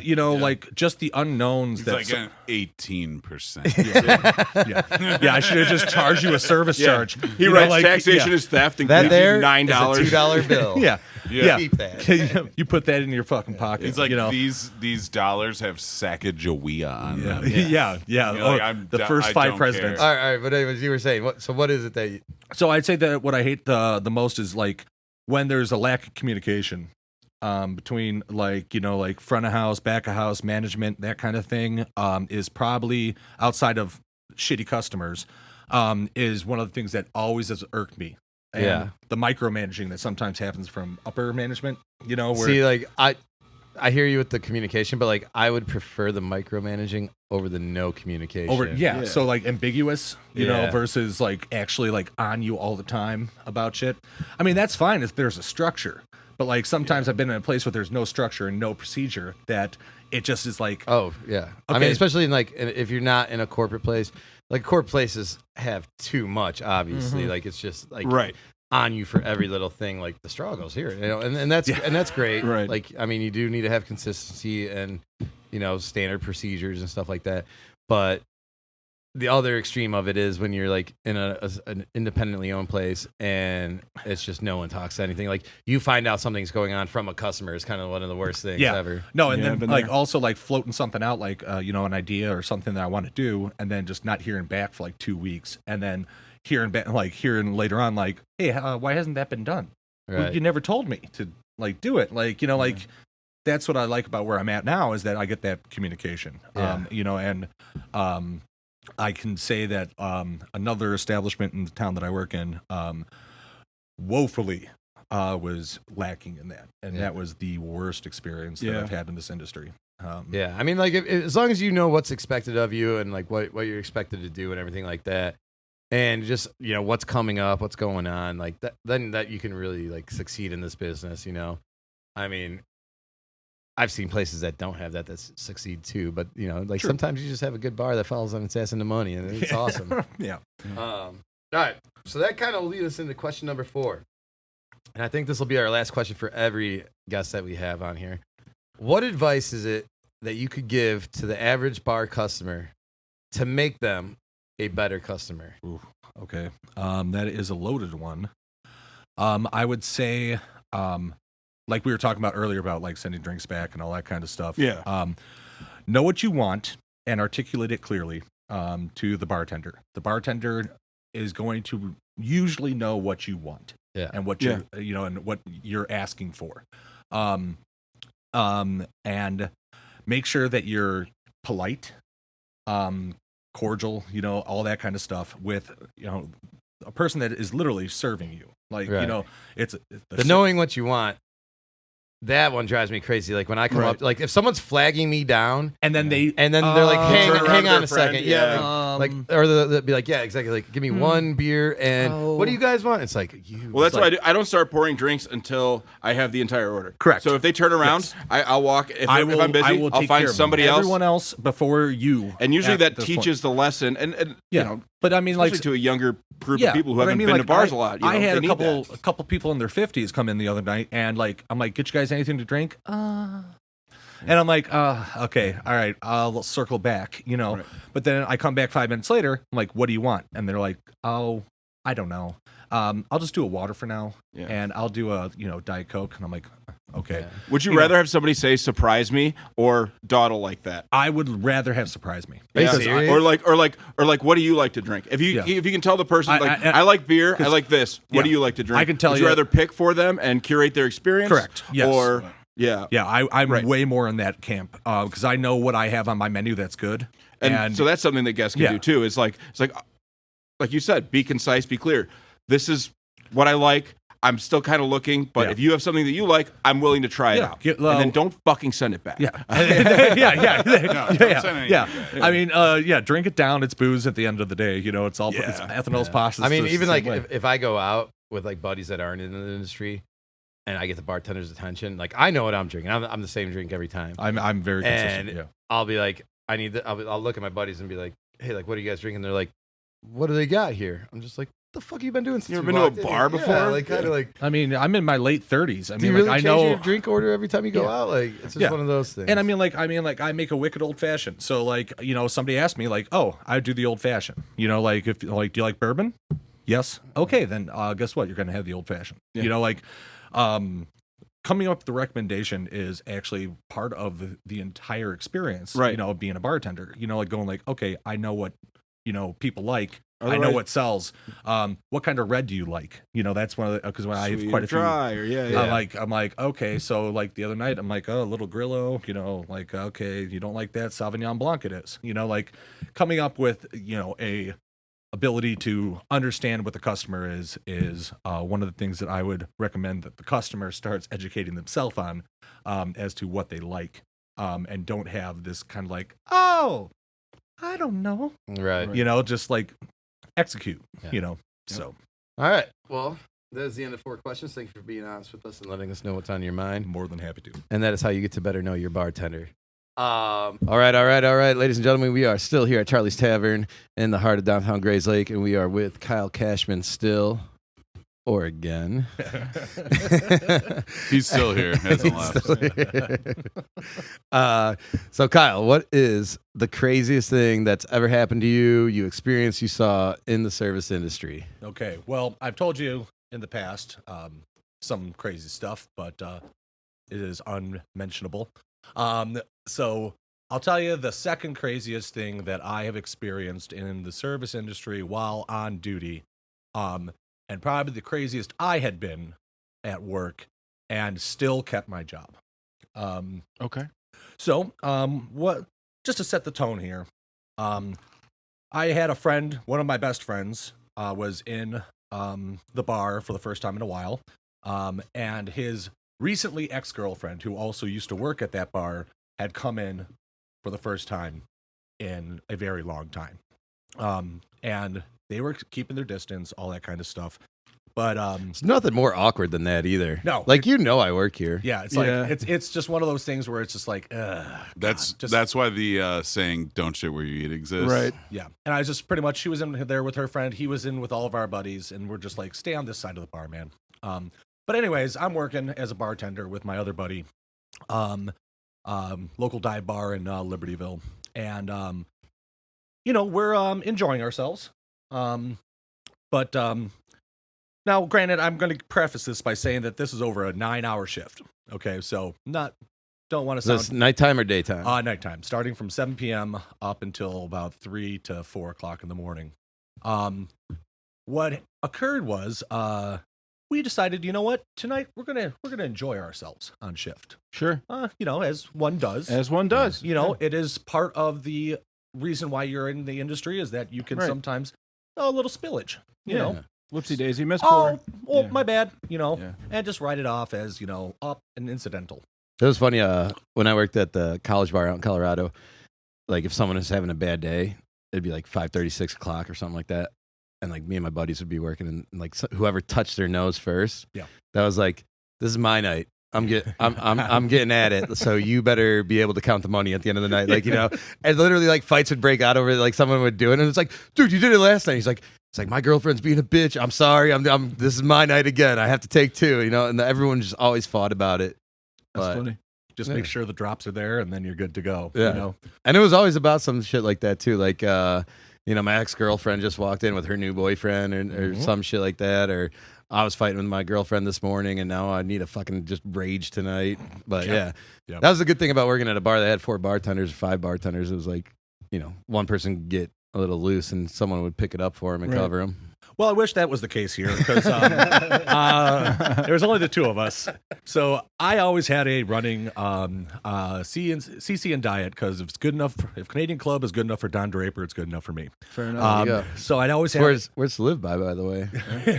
like just the unknowns It's that like an 18%. yeah, I should have just charged you a service charge. He You know, writes like, taxation yeah. is theft and that gives there you is $9. a $2 bill. Yeah, Yeah. Keep that. you put that in your fucking pocket. It's like you know? these dollars have Sacagawea on Yeah, them. yeah. You're Or like, I'm the do- first I 5 don't presidents. care. All right. But anyways, you were saying what? So what is it that? So I'd say that what I hate the most is like when there's a lack of communication between like like front of house, back of house, management, that kind of thing is probably outside of shitty customers is one of the things that always has irked me. And Yeah. the micromanaging that sometimes happens from upper management, where See, like I hear you with the communication, but like I would prefer the micromanaging over the no communication. yeah, so like ambiguous, Yeah. versus like actually like on you all the time about shit. I mean, that's fine if there's a structure, but like sometimes I've been in a place where there's no structure and no procedure that it just is like, Oh yeah. I mean, Okay. especially in like if you're not in a corporate place, like corporate places have too much. Obviously, like it's just like Right. on you for every little thing. Like the struggles here, and that's great. Right. Like I mean, you do need to have consistency and standard procedures and stuff like that. But the other extreme of it is when you're like in an independently owned place and it's just no one talks to anything. Like you find out something's going on from a customer is kind of one of the worst things ever. No, and Yeah, I've then been like there. also like floating something out, like an idea or something that I want to do, and then just not hearing back for like 2 weeks, and then hearing later on, like, hey, why hasn't that been done? Well, Right. you never told me to like do it. Like like that's what I like about where I'm at now is that I get that communication. Yeah. And I can say that another establishment in the town that I work in woefully was lacking in that, and that was the worst experience that I've had in this industry. Yeah, I mean, like as long as you know what's expected of you and like what you're expected to do and everything like that, and just what's coming up, what's going on, like that, then that you can really like succeed in this business. I mean, I've seen places that don't have that succeed too, but like sometimes you just have a good bar that falls on its ass into money, and it's awesome. Yeah. All right, so that kind of leads us into question number 4, and I think this will be our last question for every guest that we have on here. What advice is it that you could give to the average bar customer to make them a better customer? Ooh, okay. That is a loaded one. I would say, like we were talking about earlier about like sending drinks back and all that kind of stuff. Yeah. Know what you want and articulate it clearly to the bartender. The bartender is going to usually know what you want and what you're, and what you're asking for. And make sure that you're polite, cordial, all that kind of stuff with, a person that is literally serving you. Like, Right. it's The knowing what you want. That one drives me crazy. Like when I come up, like if someone's flagging me down, and then they're like, Turn around hang to on their a second, friend, yeah, like or they'll be like, yeah, exactly, like give me one beer and what do you guys want? It's like you. Well, that's like, what I do. I don't start pouring drinks until I have the entire order. Correct. So if they turn around, I'll walk. If I'm busy, I'll take find care of somebody else. Everyone else before you. And usually at that this teaches the lesson. And but I mean, especially like to a younger group of people who but haven't I mean, been like, to bars a lot. I had they a need that. couple people in their 50s come in the other night, and like I'm like, get you guys anything to drink? And I'm like, okay, all right, I'll circle back, Right. But then I come back 5 minutes later. I'm like, what do you want? And they're like, oh, I don't know. I'll just do a water for now, and I'll do a Diet Coke. And I'm like, okay. Yeah. Would you rather have somebody say "surprise me" or dawdle like that? I would rather have surprise me. Are you Yeah. serious? Or like, what do you like to drink? If you can tell the person I like beer, I like this. What do you like to drink? I can tell Would you- you rather pick for them and curate their experience? Correct. Yes. Or yeah. I'm Right. way more in that camp because I know what I have on my menu that's good. And so that's something that guests can do too. It's like you said, be concise, be clear. This is what I like. I'm still kind of looking, but if you have something that you like, I'm willing to try it out. Get and low. then don't fucking send it back. Yeah. don't send anything yeah. back. I mean, drink it down. It's booze at the end of the day. It's all it's ethanol's processed. I mean, the even same like way. if I go out with like buddies that aren't in the industry, and I get the bartender's attention, like I know what I'm drinking. I'm the same drink every time. I'm very consistent. And I'll be like, I need. I'll look at my buddies and be like, hey, like, what are you guys drinking? They're like, what do they got here? I'm just like, what the fuck you been doing since You ever we been to a walked in bar here? before? Yeah, like kind of like. I mean, I'm in my late 30s. I Do you mean, really like I change know. your drink order every time you go out? Like it's just one of those things. And I mean, I make a wicked old fashioned. So, like, somebody asked me, like, oh, I do the old fashioned. Like, if do you like bourbon? Yes. Okay, then guess what? You're gonna have the old fashioned. Coming up with the recommendation is actually part of the entire experience. Right. Of being a bartender. Like going like, okay, I know what people like. I know Otherwise- what sells. What kind of red do you like? That's one of the because when I have Sweet quite or a few. dry, or I'm like, okay, so like the other night, I'm like, oh, a little Grillo, like, okay, you don't like that, Sauvignon Blanc it is, like coming up with, a ability to understand what the customer is one of the things that I would recommend that the customer starts educating themselves on as to what they like and don't have this kind of like, oh, I don't know, right. just like execute, Yeah. so. All right. Well, that is the end of 4 questions. Thank you for being honest with us and letting us know what's on your mind. More than happy to. And that is how you get to better know your bartender. All right, ladies and gentlemen, we are still here at Charlie's Tavern in the heart of downtown Grays Lake, and we are with Kyle Cashman still. or again. He's still here. Hasn't left. So Kyle, what is the craziest thing that's ever happened to you, you experienced, you saw in the service industry? Okay, well, I've told you in the past some crazy stuff, but it is unmentionable. So I'll tell you the second craziest thing that I have experienced in the service industry while on duty, and probably the craziest I had been at work and still kept my job. Okay. So, what? Just to set the tone here, I had a friend, one of my best friends, was in the bar for the first time in a while, and his recently ex-girlfriend, who also used to work at that bar, had come in for the first time in a very long time, and they were keeping their distance, all that kind of stuff. But It's nothing more awkward than that either. No. Like, I work here. yeah, it's Yeah. like it's just one of those things where it's just like, That's why the saying "Don't shit where you eat" exists. Right. yeah. And I was just pretty much, she was in there with her friend, he was in with all of our buddies, and we're just like, stay on this side of the bar, man. But anyways, I'm working as a bartender with my other buddy, local dive bar in Libertyville, and we're enjoying ourselves. But now, granted, I'm going to preface this by saying that this is over a 9-hour shift. Okay, so don't want to Is this sound nighttime or daytime? nighttime, starting from 7 p.m. up until about 3 to 4 o'clock in the morning. What occurred was we decided, you know what, tonight we're gonna enjoy ourselves on shift. Sure. As one does. As one does. It is part of the reason why you're in the industry is that you can Right. sometimes a little spillage. You Yeah. know. Whoopsie daisy, miss Oh, poor. Yeah. my bad. Yeah. And just write it off as up and incidental. It was funny when I worked at the college bar out in Colorado. Like, if someone is having a bad day, it'd be like 5:30, 6 o'clock or something like that, and like me and my buddies would be working, and like whoever touched their nose first, Yeah. that was like, this is my night. I'm getting at it. So you better be able to count the money at the end of the night. Like, and literally like fights would break out over it. Like someone would do it, and it's like, dude, you did it last night. He's like, it's like, my girlfriend's being a bitch. I'm sorry. This is my night again. I have to take two. And everyone just always fought about it. That's But- funny. Just Yeah. make sure the drops are there, and then you're good to go. Yeah. And it was always about some shit like that too. Like, my ex-girlfriend just walked in with her new boyfriend or some shit like that. Or I was fighting with my girlfriend this morning and now I need to fucking just rage tonight. But Yep. yeah, Yep. that was the good thing about working at a bar that had 4 bartenders, 5 bartenders. It was like, one person could get a little loose and someone would pick it up for him and Right. cover him. Well, I wish that was the case here because there was only the two of us. So I always had a running CC and diet because if it's good enough, if Canadian Club is good enough for Don Draper, it's good enough for me. Fair enough. There you go. So I'd always have Where's to live by the way?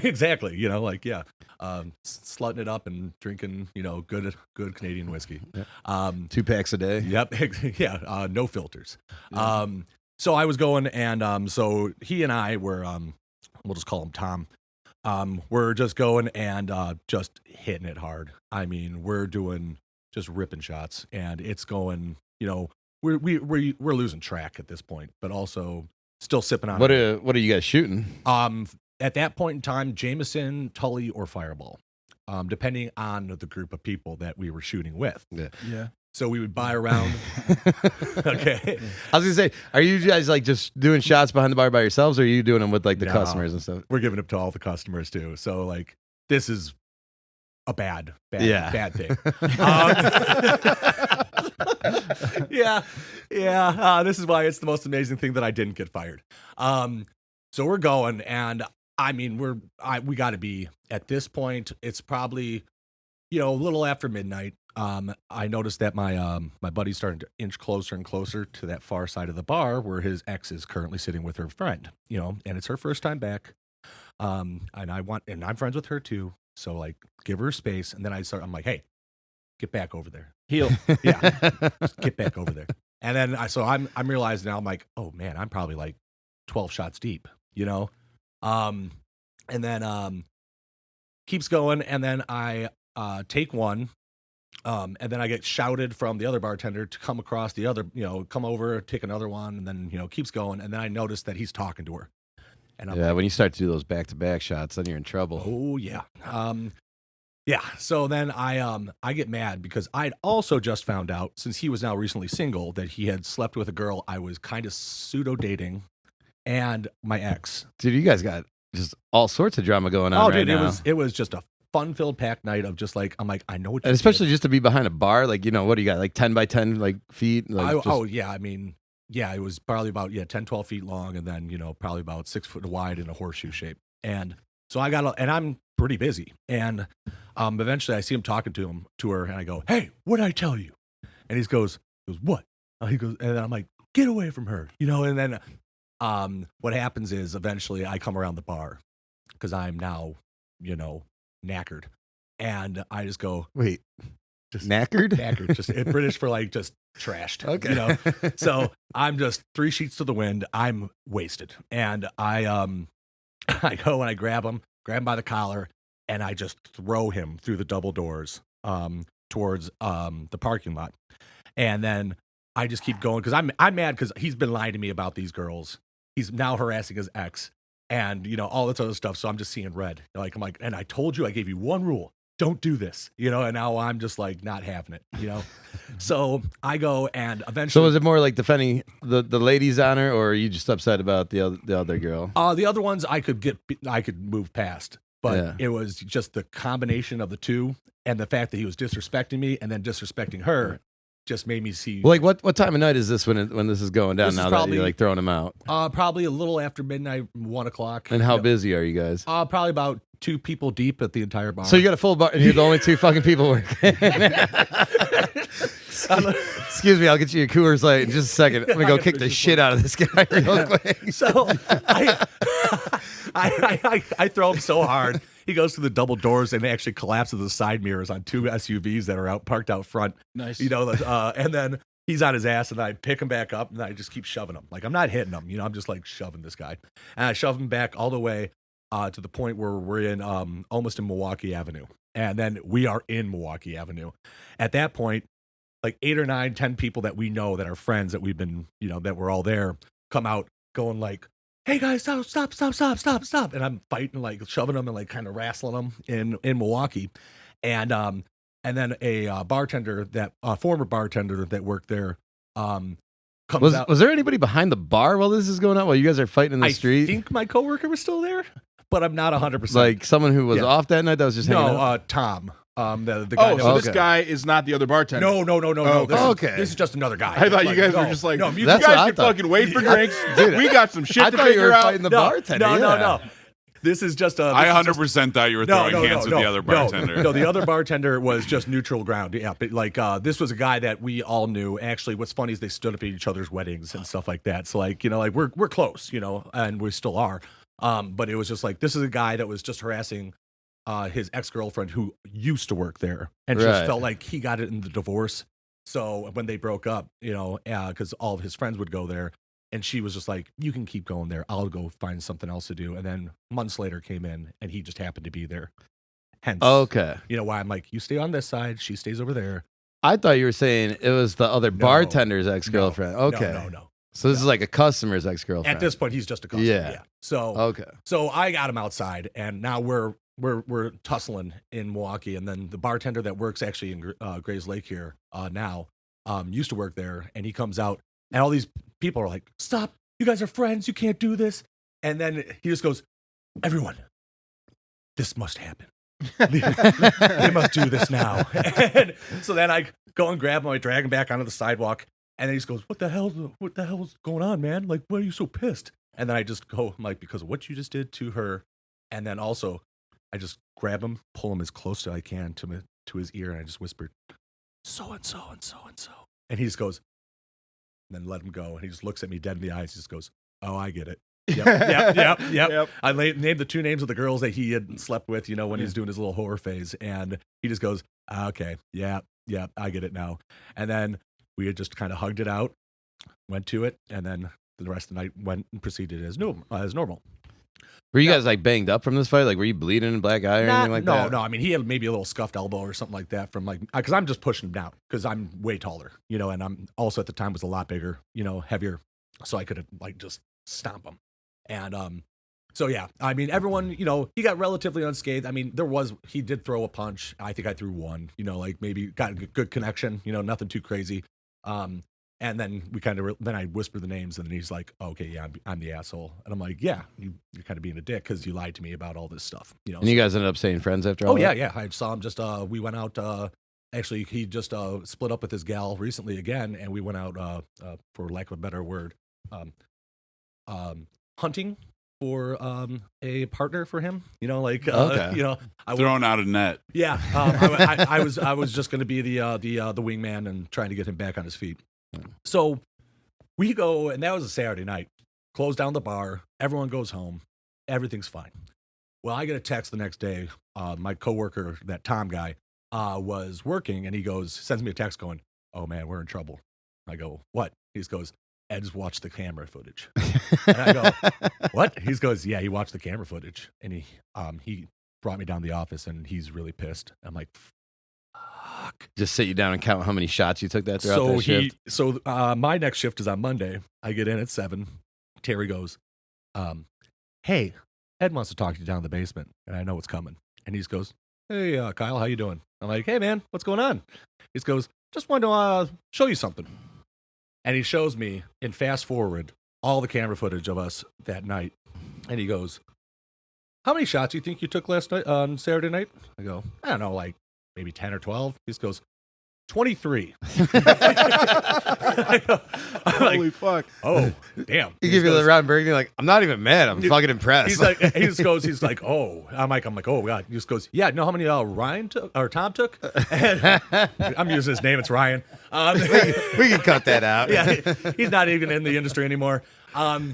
exactly, slutting it up and drinking, good Canadian whiskey. 2 packs a day. Yep, yeah, no filters. So I was going, and so he and I were, we'll just call him Tom. We're just going and just hitting it hard. I mean, we're doing just ripping shots, and it's going. We're losing track at this point, but also still sipping on. What are you guys shooting? At that point in time, Jameson, Tully, or Fireball, depending on the group of people that we were shooting with. Yeah. So we would buy around. Okay. I was gonna say, are you guys like just doing shots behind the bar by yourselves, or are you doing them with like the No. customers and stuff? We're giving it to all the customers too. So like, this is a bad thing. Yeah. This is why it's the most amazing thing that I didn't get fired. So we're going, and I mean, we got to be at this point. It's probably, a little after midnight. I noticed that my buddy's starting to inch closer and closer to that far side of the bar where his ex is currently sitting with her friend. And it's her first time back. And I'm friends with her too. So like, give her space. And then I'm like, hey, get back over there. Heel. Yeah, just get back over there. And then I'm realizing now, I'm like, oh man, I'm probably like 12 shots deep, and then keeps going, and then I take one, and then I get shouted from the other bartender to come across the other, come over, take another one, and then keeps going, and then I notice that he's talking to her, And I'm Yeah, like, when you start to do those back-to-back shots, then you're in trouble. oh yeah. Yeah. So then I get mad because I'd also just found out, since he was now recently single, that he had slept with a girl I was kind of pseudo dating, and my ex. Dude, you guys got just all sorts of drama going on Oh, right dude, now. it was just a fun-filled packed night of just like, I'm like, I know what you And especially did. just to be behind a bar, like, what do you got, like 10 by 10 like feet? Like, Oh yeah, I mean, yeah, it was probably about 10, 12 feet long, and then probably about 6 foot wide in a horseshoe shape. And so and I'm pretty busy, and eventually I see him talking to her, and I go, "Hey, what did I tell you?" And he goes, "What?" He goes, and then I'm like, "Get away from her," And then what happens is eventually I come around the bar because I'm now knackered, and I just go, wait, just knackered? just British for like just trashed. Okay. So I'm just 3 sheets to the wind. I'm wasted, and I go and I grab him by the collar, and I just throw him through the double doors towards the parking lot, and then I just keep going because I'm mad because he's been lying to me about these girls. He's now harassing his ex, and all this other stuff. So I'm just seeing red. Like I'm like, and I told you, I gave you one rule. Don't do this, and now I'm just like not having it, So I go and eventually. So was it more like defending the ladies' honor, or are you just upset about the other girl? The other ones I could move past, but Yeah. it was just the combination of the two and the fact that he was disrespecting me and then disrespecting her just made me see. Well, like what time of night is this when this is going down? This is Now probably- that you're like throwing them out, Probably a little after midnight, 1 o'clock. and how busy are you guys? Probably about 2 people deep at the entire bar. So you got a full bar, and you're the only 2 fucking people working. Excuse me, I'll get you a Coors Light in just a second. I'm gonna go kick the shit out of this guy real quick. So I throw him so hard. He goes through the double doors and actually collapses the side mirrors on 2 SUVs that are parked out front. Nice. And then he's on his ass, and I pick him back up, and I just keep shoving him. Like I'm not hitting him, I'm just like shoving this guy, and I shove him back all the way to the point where we're in almost in Milwaukee Avenue, and then we are in Milwaukee Avenue. At that point, like 8 or 9, 10 people that we know that are friends that we've been, that we're all there, come out going like, "Hey guys, stop!" And I'm fighting, like shoving them and like kind of wrestling them in Milwaukee, and then a bartender former bartender that worked there comes out. Was there anybody behind the bar while this is going on? While you guys are fighting in the street? I think my coworker was still there, but I'm not 100%. Like someone who was Yeah. off that night that was just hanging out? Tom. The guy. Oh, that so was, this Okay. guy is not the other bartender. no. Oh, This is just another guy. I thought you Like, guys no, were just like, no, you That's guys what I can thought. fucking wait for drinks. Dude, We got some shit I to thought you figure were out. fighting the bartender. No. This is just a. I this is just- 100% thought you were throwing hands with the other bartender. No, the other bartender was just neutral ground. Yeah, but like this was a guy that we all knew. Actually, what's funny is they stood up at each other's weddings and stuff like that. So like like we're close, and we still are. But it was just like this is a guy that was just harassing his ex-girlfriend who used to work there, and Right. just felt like he got it in the divorce. So when they broke up, because all of his friends would go there. And she was just like, "You can keep going there. I'll go find something else to do." And then months later came in, and he just happened to be there. Hence, Okay. why I'm like, you stay on this side, she stays over there. I thought you were saying it was the other bartender's ex-girlfriend. No, Okay. No. So this is like a customer's ex-girlfriend. At this point, he's just a customer. Yeah. Yeah. So, Okay. so I got him outside, and now we're tussling in Milwaukee. And then the bartender that works actually in Grays Lake here now used to work there, and he comes out, and all these people are like, "Stop! You guys are friends. You can't do this." And then he just goes, "Everyone, this must happen. They must do this now." And so then I go and grab him, I drag him back onto the sidewalk, and then he just goes, What the hell's going on, man? Like, why are you so pissed?" And then I just go, I'm like, "Because of what you just did to her." And then also, I just grab him, pull him as close as I can to his ear, and I just whispered, "So and so and so and so." And he just goes, and then let him go. And he just looks at me dead in the eyes. He just goes, "Oh, I get it." Yep. Yep. I named the 2 names of the girls that he had slept with, when he was doing his little horror phase. And he just goes, "Okay, yeah, I get it now." And then we had just kind of hugged it out, went to it, and then the rest of the night went and proceeded as normal. Were you guys like banged up from this fight? Like, were you bleeding in black eye or anything like that? No. I mean, he had maybe a little scuffed elbow or something like that from because I'm just pushing him down because I'm way taller, and I'm also at the time was a lot bigger, heavier, so I could have just stomp him. And So yeah, I mean, everyone, he got relatively unscathed. I mean, he did throw a punch. I think I threw one. Like maybe got a good connection. Nothing too crazy. And then then I whisper the names, and then he's like, oh, "Okay, yeah, I'm the asshole," and I'm like, "Yeah, you're kind of being a dick because you lied to me about all this stuff." And you guys ended up staying friends after all. Oh that? yeah. I saw him just. We went out. Actually, he just split up with his gal recently again, and we went out for lack of a better word, hunting for a partner for him. Okay. Throwing out a net. Yeah, I was just going to be the wingman and trying to get him back on his feet. So we go, and that was a Saturday night. Close down the bar. Everyone goes home. Everything's fine. Well, I get a text the next day. My coworker, that Tom guy, was working, and he sends me a text going, "Oh man, we're in trouble." I go, "What?" He goes, "Ed's watched the camera footage." And I go, "What?" He goes, "Yeah, he watched the camera footage, and he brought me down to the office, and he's really pissed." I'm like, "Fuck!" Just sit you down and count how many shots you took that throughout that shift. So my next shift is on Monday. I get in at 7. Terry goes, "Hey, Ed wants to talk to you down in the basement, and I know what's coming." And he goes, "Hey, Kyle, how you doing?" I'm like, "Hey, man, what's going on?" He goes, "Just wanted to show you something." And he shows me, in fast forward, all the camera footage of us that night. And he goes, "How many shots do you think you took last night on Saturday night?" I go, "I don't know, like maybe 10 or 12. He goes, 23. Holy fuck! Oh, damn. He gives you the round bird, and you're like, I'm not even mad. I'm fucking impressed. He's like, he's like, "Oh," I'm like, "Oh god." He just goes, "Yeah, know how many Ryan took or Tom took?" And I'm using his name. It's Ryan. we can cut that out. Yeah, he's not even in the industry anymore.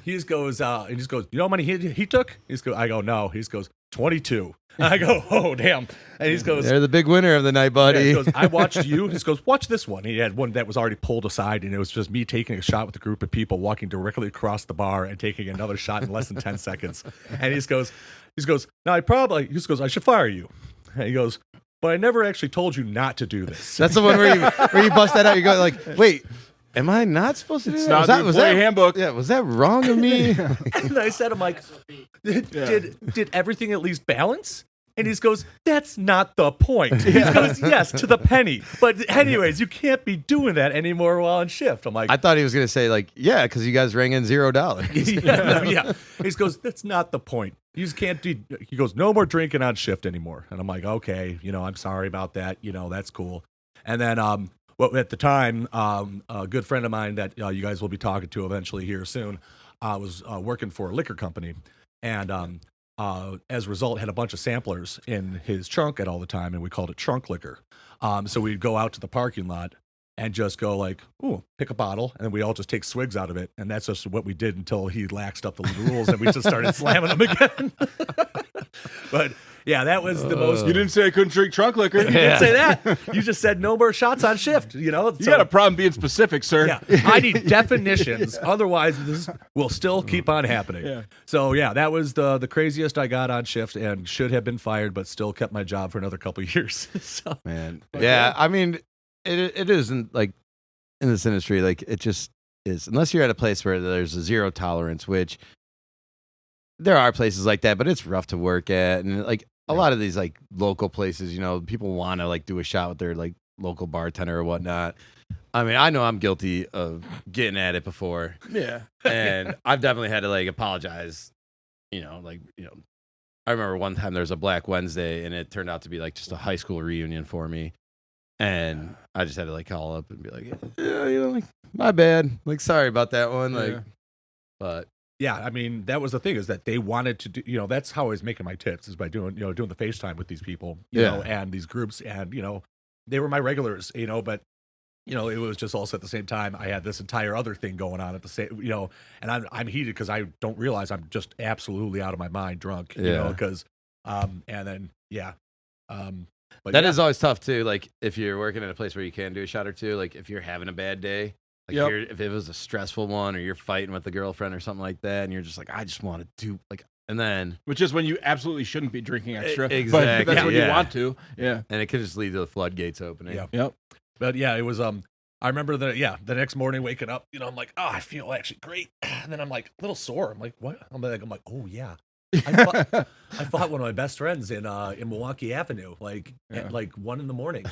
He just goes, "You know how many he took?" I go, "No." He goes, 22. I go, "Oh, damn." And he goes, They're the big winner of the night, buddy. yeah, he goes, "I watched you." He goes, "Watch this one." He had one that was already pulled aside, and it was just me taking a shot with a group of people walking directly across the bar and taking another shot in less than 10 seconds. And he goes, "Now I should fire you." And he goes, "But I never actually told you not to do this." That's the one where you bust that out. You go like, wait, am I not supposed to do It's that? not the employee handbook. Yeah, was that wrong of me? And I said, "I'm like, did everything at least balance?" And he goes, "That's not the point." He goes, "Yes, to the penny. But anyways, you can't be doing that anymore while on shift." I'm like, I thought he was going to say, like, yeah, because you guys rang in $0. yeah. He goes, "That's not the point. You just can't do." He goes, "No more drinking on shift anymore." And I'm like, "Okay, I'm sorry about that. That's cool." And then, at the time, a good friend of mine that you guys will be talking to eventually here soon, was working for a liquor company, and as a result, had a bunch of samplers in his trunk at all the time, and we called it trunk liquor. So we'd go out to the parking lot and just go like, "Ooh, pick a bottle," and then we all just take swigs out of it, and that's just what we did until he laxed up the rules, and we just started slamming them again. But yeah, that was the most. You didn't say I couldn't drink trunk liquor. You didn't say that. You just said no more shots on shift. You got a problem being specific, sir. Yeah, I need definitions. Otherwise, this will still keep on happening. Yeah. So yeah, that was the craziest I got on shift, and should have been fired, but still kept my job for another couple of years. So, Man. Yeah, I mean, it isn't like in this industry, like it just is. Unless you're at a place where there's a zero tolerance, which there are places like that, but it's rough to work at. And like a lot of these like local places, people want to like do a shot with their like local bartender or whatnot. I mean, I know I'm guilty of getting at it before. Yeah. And I've definitely had to like apologize, I remember one time there was a Black Wednesday and it turned out to be like just a high school reunion for me. And I just had to like call up and be like, yeah, like my bad. Like, sorry about that one. Like, but yeah, I mean, that was the thing, is that they wanted to do, that's how I was making my tips, is by doing the FaceTime with these people, you know, and these groups, and, they were my regulars, but, it was just also at the same time, I had this entire other thing going on at the same, and I'm heated because I don't realize I'm just absolutely out of my mind drunk, because, and then, but that is always tough too. Like if you're working at a place where you can do a shot or two, like if you're having a bad day, like if it was a stressful one or you're fighting with a girlfriend or something like that, and you're just like, I just want to do like, and then which is when you absolutely shouldn't be drinking extra. Exactly. But that's when you want to. Yeah. And it could just lead to the floodgates opening. Yeah. Yep. But yeah, it was I remember the next morning waking up, I'm like, oh, I feel actually great. And then I'm like a little sore. I'm like, what? I'm like, oh yeah. I fought one of my best friends in Milwaukee Avenue, at like 1 a.m.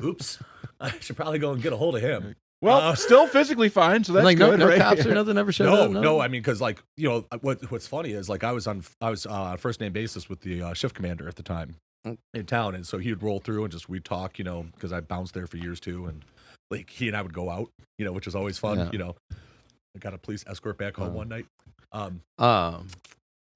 Oops, I should probably go and get a hold of him. Well, still physically fine, so that's like good, no right? cops or nothing ever showed up. No, I mean, because what's funny is I was on first name basis with the shift commander at the time in town, and so he would roll through and we'd talk, because I bounced there for years too, and like he and I would go out, which is always fun. Yeah. I got a police escort back home one night.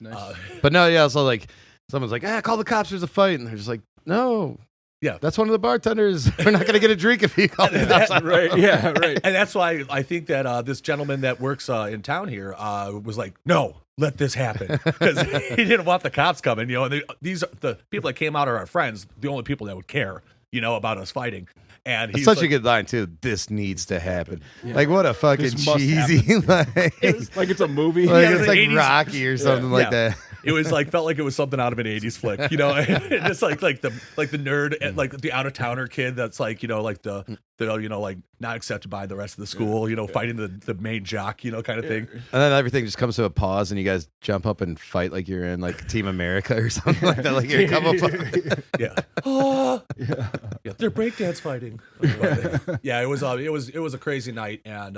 Nice. But no, yeah. So like, someone's like, call the cops. There's a fight, and they're just like, no. Yeah, that's one of the bartenders. We're not gonna get a drink if you call the cops. Right? Yeah, right. And that's why I think that this gentleman that works in town here was like, no, let this happen, because he didn't want the cops coming. And these are the people that came out are our friends, the only people that would care, about us fighting. And he's such a good line too. This needs to happen. Yeah. Like what a fucking cheesy like it's a movie. Like it's like 80s. Rocky or something like that. It was felt like it was something out of an 80s flick, It's like the nerd and like the out of towner kid that's like the not accepted by the rest of the school, fighting the main jock, kind of thing. And then everything just comes to a pause, and you guys jump up and fight like you're in like Team America or something like that. Like you come up, yeah, they're breakdance fighting. Yeah, it was a crazy night, and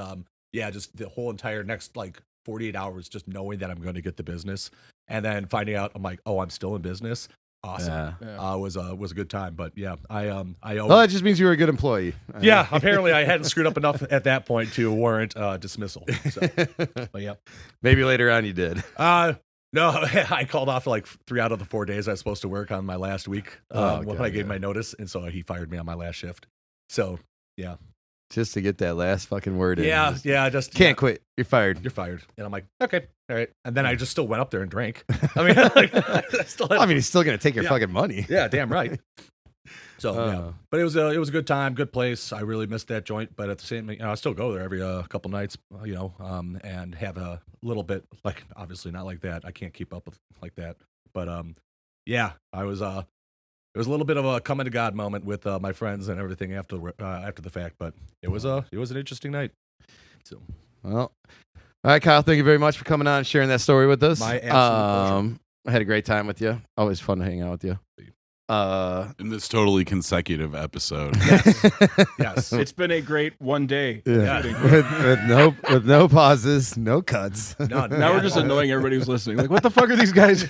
just the whole entire next 48 hours, just knowing that I'm going to get the business, and then finding out I'm like, oh, I'm still in business. Awesome. Yeah. Was a good time. But yeah, well, that just means you were a good employee. Yeah, apparently I hadn't screwed up enough at that point to warrant dismissal. So, but yeah, maybe later on you did. No, I called off 3 out of the 4 days I was supposed to work on my last week when I gave my notice, and so he fired me on my last shift. So yeah. Just to get that last fucking word in. Yeah, just can't quit. You're fired. And I'm like, okay, all right. And then I just still went up there and drank. I mean, he's still gonna take your fucking money. Yeah, damn right. So, but it was a good time, good place. I really missed that joint, but at the same, I still go there every couple nights, and have a little bit obviously not like that. I can't keep up with like that, but I was It was a little bit of a coming to God moment with my friends and everything after the fact, but it was an interesting night. So, well, all right, Kyle, thank you very much for coming on and sharing that story with us. My absolute pleasure. I had a great time with you. Always fun to hang out with you. In this totally consecutive episode. Yes. It's been a great one day. Yeah. with no pauses, no cuts. Now we're just annoying everybody who's listening. Like, what the fuck are these guys?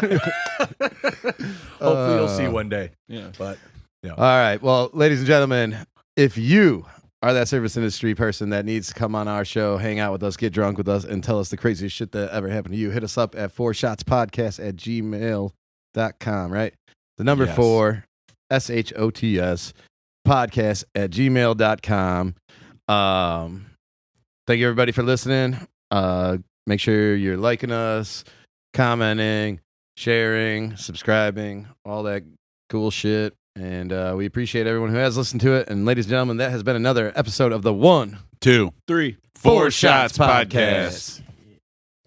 Hopefully you'll see one day. Yeah. But yeah. All right. Well, ladies and gentlemen, if you are that service industry person that needs to come on our show, hang out with us, get drunk with us, and tell us the craziest shit that ever happened to you, hit us up at 4shotspodcast@gmail.com, right? The number 4, SHOTS, podcast@gmail.com. Thank you, everybody, for listening. Make sure you're liking us, commenting, sharing, subscribing, all that cool shit. And we appreciate everyone who has listened to it. And ladies and gentlemen, that has been another episode of the 1, 2, 3, 4 Shots Podcast.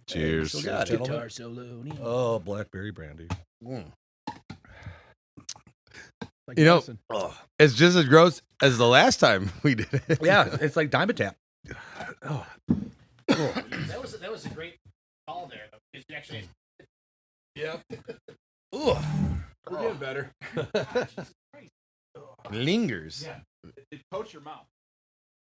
Cheers. Guitar solo. Oh, blackberry brandy. It's just as gross as the last time we did it. Yeah, it's like Diamond Tap. Oh. That was a great call there. It's actually. Yeah. We're getting better. Lingers. Yeah. It coats your mouth.